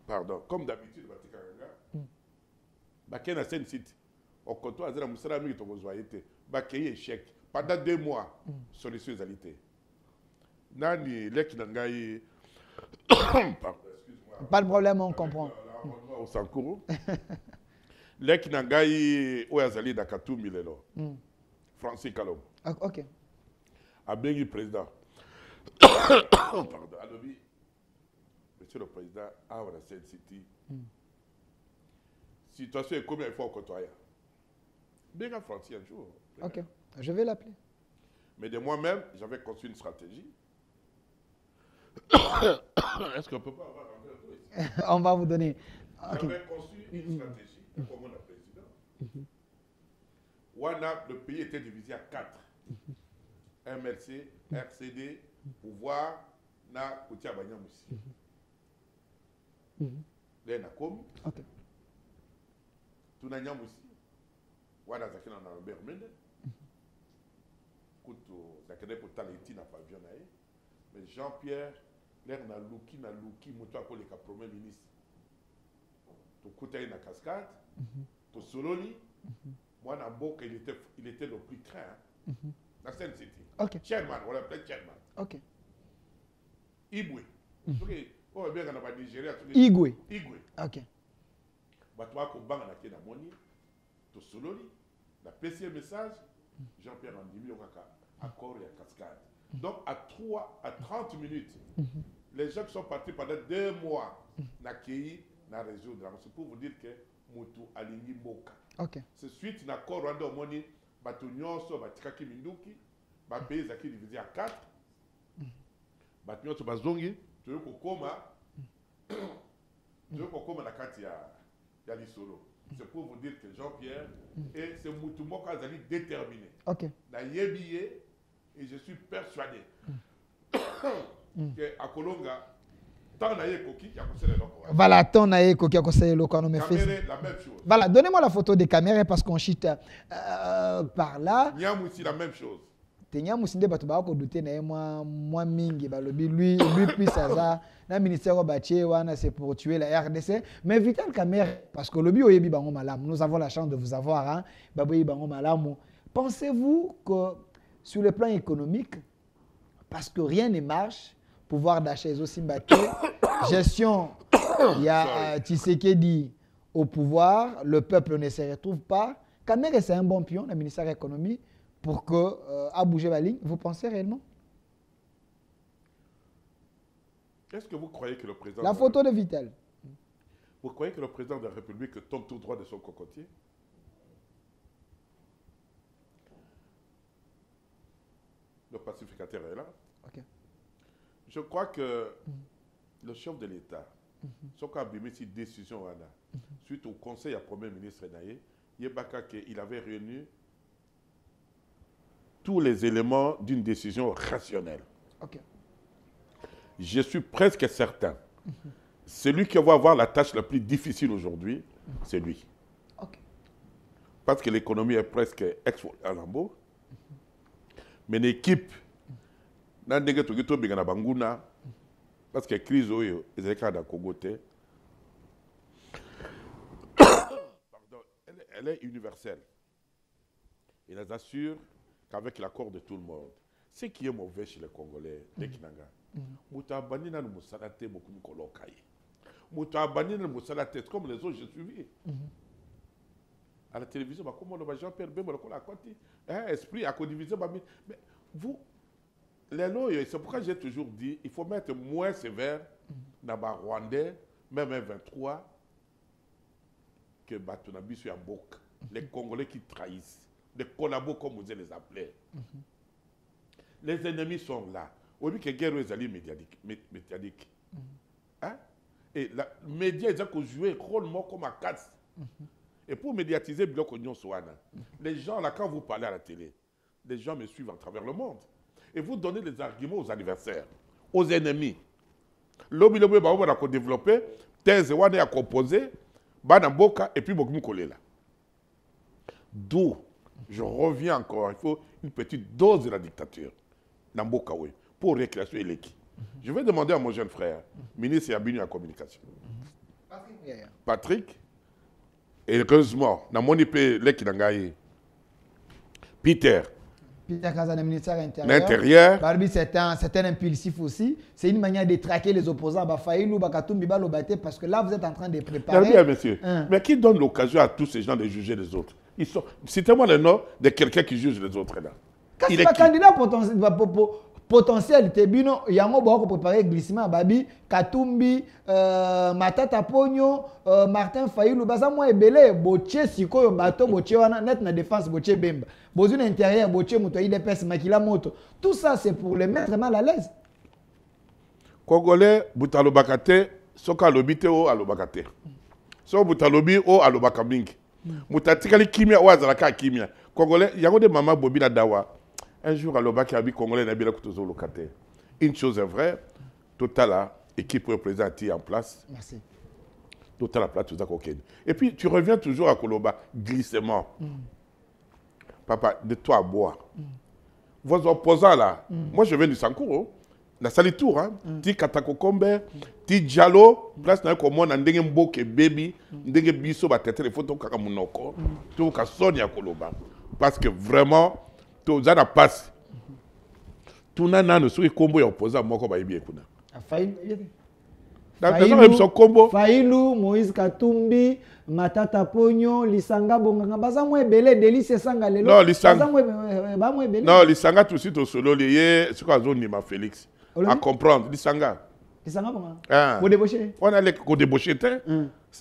Pardon, comme d'habitude, Baké na Seine-City. Okoto a dit à Moussara Miki Togozoyete. Baké échec. Pendant 2 mois, solution égalité. Nani, l'ek nangaï. Pas de problème, on comprend. Au Sankourou. L'ek nangaï, Oyazali Dakatou Milelo. Francis Kalom. Ok. Abengui président. Pardon, Alobi. Monsieur le président, à la Seine-City. Situation est combien il faut au côtoyer. Bien Francis un jour. Ok, je vais l'appeler. Mais de moi-même, j'avais conçu une stratégie. Est-ce qu'on peut pas avoir un peu? On va vous donner. J'avais conçu une stratégie comme le président. Le pays était divisé à 4. MLC, RCD, pouvoir, na Koutia Banyamoussi. Là, na Komi. Ok. Tout na Nyamoussi. Wana Zakina na Robert Mende. Koutou Zakina pour Talenti na Pavion nae. Mais Jean-Pierre, l'air na Louki, Moutou Akole ka premier ministre. Tout Koutaï na Cascade. Tout Soloni. Moi, na Boka, il était le plus craint. La Seine-City. Ok. Chairman, on l'appelle chairman. Ok. Igwe. On va bien dans le Nigeria. Igwe. Igwe. Ok. Batwa ko banga na kena moni. To soloni. La PC message. Jean-Pierre Andimi au kaka. Accord et à cascade. Donc à 30 minutes, les gens qui sont partis pendant 2 mois na Kei na résoudre. C'est pour vous dire que Moutou Alingi Moka. Ok. C'est suite na accord rando moni. Bato nyonso batikaki minduki. Ba pays zaki divisé à 4. Bato nyonso bazongi. Tu veux qu'on la carte ya l'Isolo. C'est pour vous dire que Jean-Pierre et c'est Moutoumoko Azali déterminé. Ok. Na yebiye et je suis persuadé que à Kolonga, tant na yekoki qui a conseillé le loko. Voilà, tant na yekoki qui a conseillé le loko. La même chose. Voilà, donnez-moi la photo des caméras parce qu'on chute par là. Niamou aussi la même chose. Tenya musinde batu ba ko douter na moi mingi balobi lui puis ça na ministère baché wana c'est pour tuer la RDC mais Vital Kamerhe parce que lobi oyebi bango malam nous avons la chance de vous avoir hein baboyi bango malam. Pensez-vous que sur le plan économique parce que rien ne marche pouvoir d'achat aussi mbaké gestion il y a Tshisekedi au pouvoir le peuple ne se retrouve pas Kamerhe c'est un bon pion le ministère de l'économie pour que à bouger la ligne, vous pensez réellement? Est-ce que vous croyez que le président... La photo de Vital. Vous croyez que le président de la République tombe tout droit de son cocotier? Le pacificateur est là. Okay. Je crois que le chef de l'État, ce qu'a abîmé cette décision, suite au conseil à Premier ministre Naye, il avait réuni tous les éléments d'une décision rationnelle. Okay. Je suis presque certain. Celui qui va avoir la tâche la plus difficile aujourd'hui, c'est lui. Okay. Parce que l'économie est presque à lambeau. Mais l'équipe, parce que la crise elle est universelle. Et nous assure qu'avec l'accord de tout le monde, ce qui est mauvais chez les Congolais, les Kinanga, Moutabanina nous salate beaucoup de colocaï. Moutabanina nous salate comme les autres, j'ai suivi. À la télévision, comme on va Jean-Pierre Bemba, esprit à codiviser. Mais vous, les lawyers, c'est pourquoi j'ai toujours dit il faut mettre moins sévère dans les Rwandais, même un 23, que Batunabi sur Yambok. Les Congolais qui trahissent, les collabos comme vous les appelez. Les ennemis sont là. Au lieu que la guerre est médiatique. Hein? Et les médias, ils ont joué un rôle comme à casse. Et pour médiatiser Bloc Oignon Soana, les gens, là, quand vous parlez à la télé, les gens me suivent à travers le monde. Et vous donnez des arguments aux adversaires, aux ennemis. L'homme, il a développé, thèse, il a composé, Banamboka, et puis Bokumou Kolela. D'où, je reviens encore, il faut une petite dose de la dictature, Namboka, oui, pour réclamer l'équipe. Je vais demander à mon jeune frère, ministre Yabini à la communication. Patrick, et heureusement, dans mon IP, Peter Kaza, le ministère intérieur. L'intérieur. Barbie, c'est un impulsif aussi. C'est une manière de traquer les opposants. Bafaïlou, Bakatumbi, Balobate, parce que là, vous êtes en train de préparer. Bien, monsieur. Mais qui donne l'occasion à tous ces gens de juger les autres? Citez-moi le nom de quelqu'un qui juge les autres là. Il est candidat potentiel. Tebino, Yango Boko préparer glissement. Babi, Katumbi, Matata Pogno, Martin Faïlou, Baza moi ebele, Boche Siko, Bato, Boche Wana, net na défense, Boche Bemba. Bozune intérieur, Boche Mouto, IDPS, Makila Moto. Tout ça, c'est pour les mettre mal à l'aise. Congolais, Boutalobakate, Soka Lobite o Alobakate. So Boutalobi o Alobakabing. Moutatikali Kimia ou Azalaka Kimia. Congolais, Yango de Mama Bobina Dawa. Un jour, à l'Obaki, il Congolais n'a pas locataire. Une chose est vraie, Total, équipe représentée en place. Merci. Total à place, tout ça. Et puis, tu reviens toujours à Koloba, glissement. Papa, de toi à boire. Vos opposants là, moi je viens du Sankouro, la Salitour, hein. Ti Katakokombe, Ti Diallo, place na comme na ndenge mboke baby, ndenge biso ba tete les photos kaka munoko, tout ka Sonia Koloba. Parce que vraiment, tout ça na passe. Tout na na no so kombo ya opposant moko ba yebi ekuna. Faïlou, Moïse Katumbi, Matata Pogno, Lisanga Bonganga, baza mwe belé, délice sanga lelo. Non, Lisanga. Ba mwe belé. Non, Lisanga tout de suite au solo lié, ce qu'on zone Nima Félix. À comprendre, Lisanga. Lisanga bonga. Vous débauchez. On a les débauché,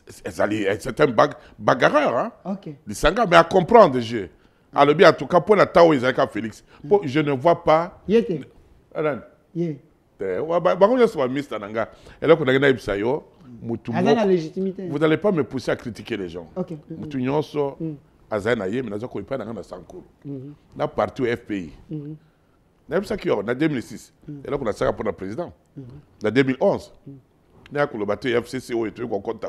c'est un bagarreur, hein. OK. Lisanga, mais à comprendre, je. Alors bien, en tout cas, pour la Tao Isaac Félix, je ne vois pas. Yété. Alan. Yé. Vous n'allez pas me pousser à critiquer les gens. Ok. La partie au FPI. En 2006, et là, on a ça pour le président. En 2011, on a le FCCO et tout, on compte.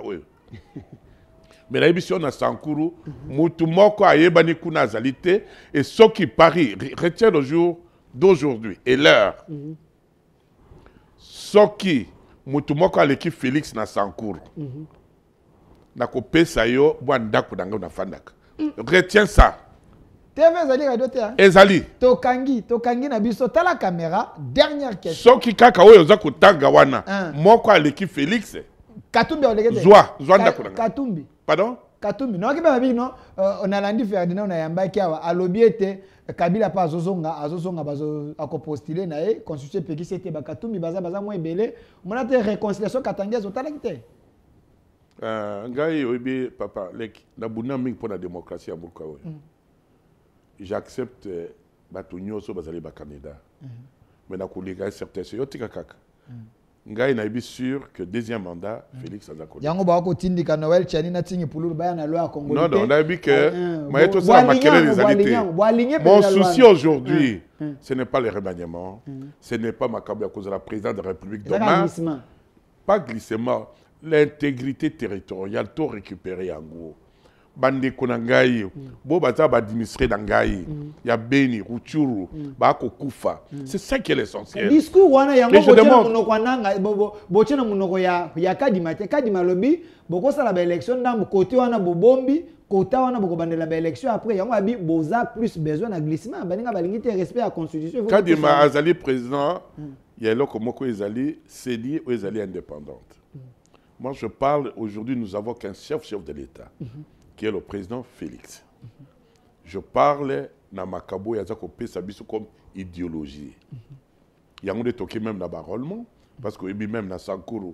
Mais la émission na Sankuru, Moutoumoko a yébani kuna zalité, et ce qui Paris retient le jour d'aujourd'hui et l'heure. Soki mutumoko à l'équipe Félix na Sankour. Na ko pesa yo bwandako danga na fandaka. Retiens ça. TV ezali radio te. Ezali. Tokangi na biso tala caméra. Dernière question. Soki kaka oyo za kutanga wana. Moko à l'équipe Félix. Katumbi olekete. Zwa ndako danga. Katumbi. Pardon? Katumbi. Non kiba bi non on a landi Ferdinand na yambaki awa alobiete Kabila pa azozonga bazo akopostuler na e constituer peki c'était Katumbi baza mo ebele mona te réconciliation katangezo talaki te. Ngai obi papa lek na buna mingi pour la démocratie à Bukavu. J'accepte bato nyoso bazali ba candidat. Mais na kolega certain c'est yotika kaka. Ngai na sûr que deuxième mandat Félix Azako. Yango ba ko tindika Noël Chani na tingi pululu ba na loi Congo. Non, on a vu que maître ça maquiller les alités. Mon souci aujourd'hui, ce n'est pas le remaniement, ce n'est pas Makabo à cause de la présidente de la République demain. Pas glissement, l'intégrité territoriale, tout récupéré en gros. Bande konangai, bo baza ba administrer dangai, ya Beni, Ruchuru, ba ko kufa. C'est ça qui est l'essentiel. Discours wana yango bochena munoko nanga bochena munoko ya kadima te kadima lobi boko sala ba élection ndambo côté wana bobombi Kota wana boko bandela ba élection après yango abi boza plus besoin de glissement baninga balingi te respect à constitution. Quand il m'a azali président, il y a là comme quoi ezali CENI ou ezali indépendante. Moi je parle aujourd'hui nous avons qu'un chef de l'État qui est le président Félix. Je parle na makabo ya zako pesa biso comme idéologie. Il y a un toqué même na barolement parce que même na Sankuru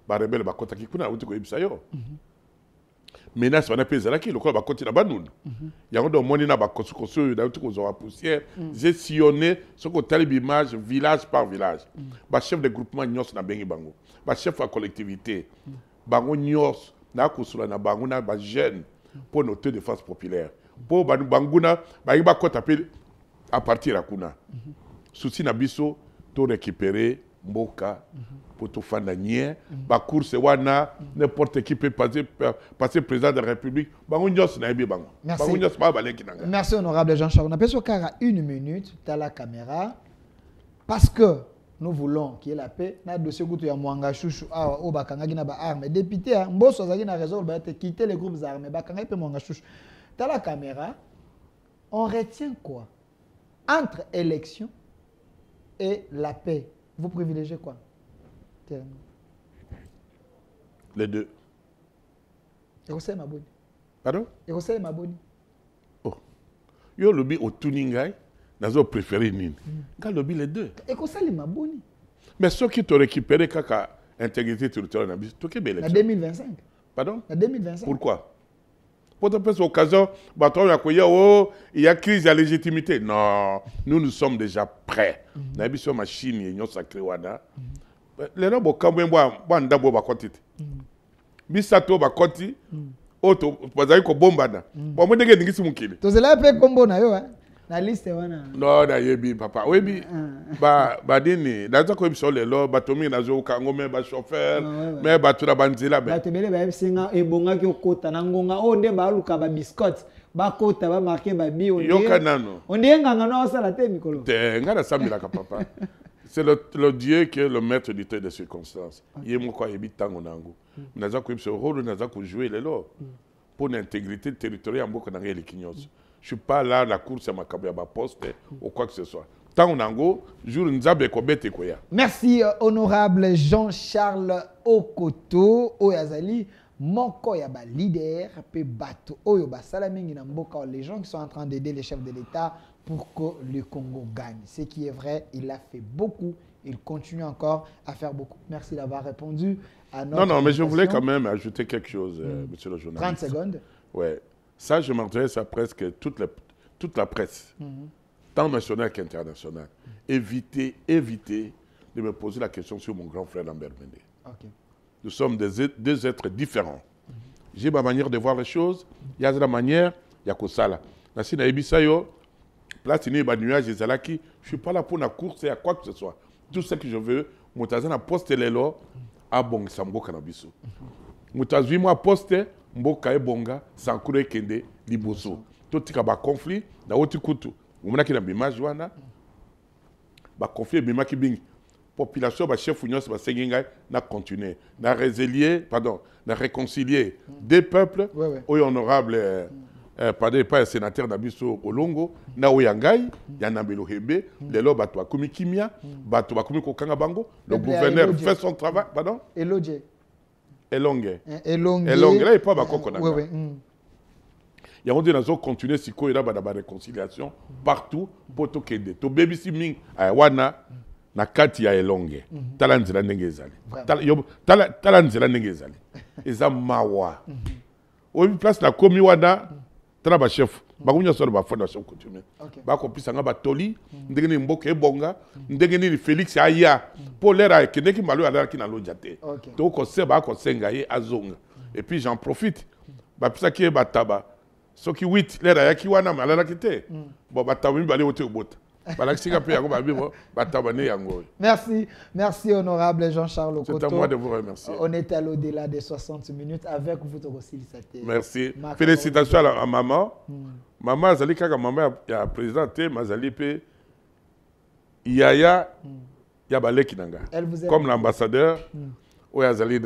ba rebelle ba kota kikuna uti ko ibisa yo. Maintenant ça na pesa la ki le ko ba koti na banun. Il y a un moni na ba kosukoso da uti ko zo poussière, j'ai sillonné ce ko tali image village par village. Ba chef de groupement nyos na bengi bango. Ba chef de collectivité bango nyos na ko sula na bango na ba jeune pour notre défense populaire. Pour banguna ba iba kota pe à partir à kuna. Souci na biso to récupérer mboka pour tout faire nier ba course wana n'importe qui peut passer président de la République bango nyos na ebi bango bango nyos ba baleki nanga. Merci honorable Jean-Charles. On a besoin car une minute tu as la caméra parce que nous voulons qu'il y ait la paix na dossier kutu ya mwanga chouchou a o bakanga gina ba armes député mboso zaki na réseau ba quitter les groupes armés bakanga pe mwanga chouchou. Tu as la caméra. On retient quoi entre élection et la paix? Vous privilégiez quoi? Les deux. Et vous savez ma bonne. Pardon? Et vous savez ma bonne. Oh. Yo lobby au tuningai, nazo préféré nini. Quand lobby les deux. Et vous savez ma bonne. Mais ceux qui t'ont récupéré kaka intégrité territoriale na to ke belle. En 2025. Pardon? En 2025. Pourquoi? Pour cette occasion, il y a crise de légitimité. Non, nous sommes déjà prêts. Nous avons une machine, nous avons sacré. Les gens ont dit que nous avons dit Bisato bakoti auto bazali ko bombana. Bon mo ndenge ndingisi mukili. To zela pe kombo na yo na liste wana. Non na yebi papa. Webi ba dini naza ko biso lelo batomi nazo kango me ba chauffeur me batura banzela be. Batebele ba singa ebonga ki okota na ngonga o nde ba luka ba biscuit ba kota ba marquer ba bi on. Yo kanano. On dit nganga no sala te mikolo. Te ngana samila ka papa. C'est le Dieu qui est le maître du temps des circonstances. Il est mon quoi il tango nango. Naza ko biso rôle naza ko jouer lelo pour l'intégrité territoriale en beaucoup dans les kinyos. Je suis pas là la course à ma kabya ba poste ou quoi que ce soit. Tango nango jour nzabe ko bete ko ya. Merci honorable Jean-Charles Okoto Oyazali moko ya ba leader pe bato oyo ba salamingi na mboka les gens qui sont en train d'aider les chefs de l'État pour que le Congo gagne. Ce qui est vrai, il a fait beaucoup, il continue encore à faire beaucoup. Merci d'avoir répondu à notre Non, mais je voulais quand même ajouter quelque chose, monsieur le journaliste. 30 secondes. Ouais. Ça, je m'adresse à presque toute la presse, tant nationale qu'internationale. Évitez de me poser la question sur mon grand frère Lambert Mende. Okay. Nous sommes deux êtres différents. J'ai ma manière de voir les choses, il y a la manière, il y a que ça là. Nasina Ebisayo, place ni ba nuage ezalaki, je suis pas là pour la course et à quoi que ce soit. Tout ce que je veux, mutazana poste lelo abongisa mboka na biso. Mutazwi moi poste mboka ebonga sankure kende liboso. Totika ba conflit na oti kutu. Umonaki na bimage wana ba conflit bimaki bingi. Population ba chef nyos ba senginga na continuer, na résilier, pardon, na réconcilier des peuples oyo honorable pas un sénateur d'Abisso Olongo, na Oyangai, Yanambelo Hebe, les lois Batou Akumi Kimia, Batou Akumi Kokanga Bango, le gouverneur fait son travail, pardon? Elodje. Elongue. Elongue. Là, il n'y a pas Bako Konanga. Oui. Il y a des gens qui continuent si quoi il y a la réconciliation partout pour tout kende. To baby siming wana na kati ya Elongue. Talanzela nengezali. Talanzela nengezali. Eza mawa. Au place la komi wana Traba chef, bagunya soro ba fondation coutumier. Ba ko pisanga ba toli, ndenge ni mboka ebonga, ndenge ni Félix aya, pour l'era keneki malo ala ki na lojate. To ko se ba ko senga ye azonga. Et puis j'en profite. Ba pisaki ba taba. Soki 8 l'era ya ki wana malala kite. Bon ba tabu bale wote obota. Merci honorable Jean-Charles Okoto. C'est à moi de vous remercier. On est à l'au-delà des 60 minutes avec vous aussi. Merci. Félicitations à maman. Maman Azali kaka maman a présenté Mazali pe Yaya Yabaleki nanga. Comme l'ambassadeur Azali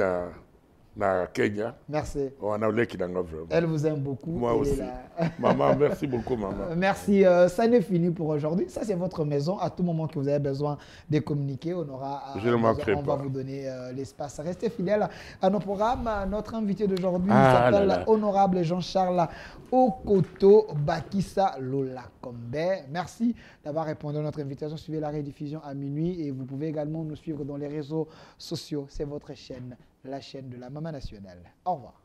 na Kenya. Merci. On a oublié qu'il en a vraiment. Elle vous aime beaucoup. Moi Elle aussi. est là. Maman, merci beaucoup, maman. Merci. Ça n'est fini pour aujourd'hui. Ça, c'est votre maison. À tout moment que vous avez besoin de communiquer, on aura. Je ne manquerai on va pas. vous donner l'espace. Restez fidèles à nos programmes. Notre invité d'aujourd'hui Ah s'appelle là là. Honorable Jean-Charles Okoto Bakissa Lola Kombe. Merci d'avoir répondu à notre invitation. Suivez la rediffusion à minuit et vous pouvez également nous suivre dans les réseaux sociaux. C'est votre chaîne, la chaîne de la Maman Nationale. Au revoir.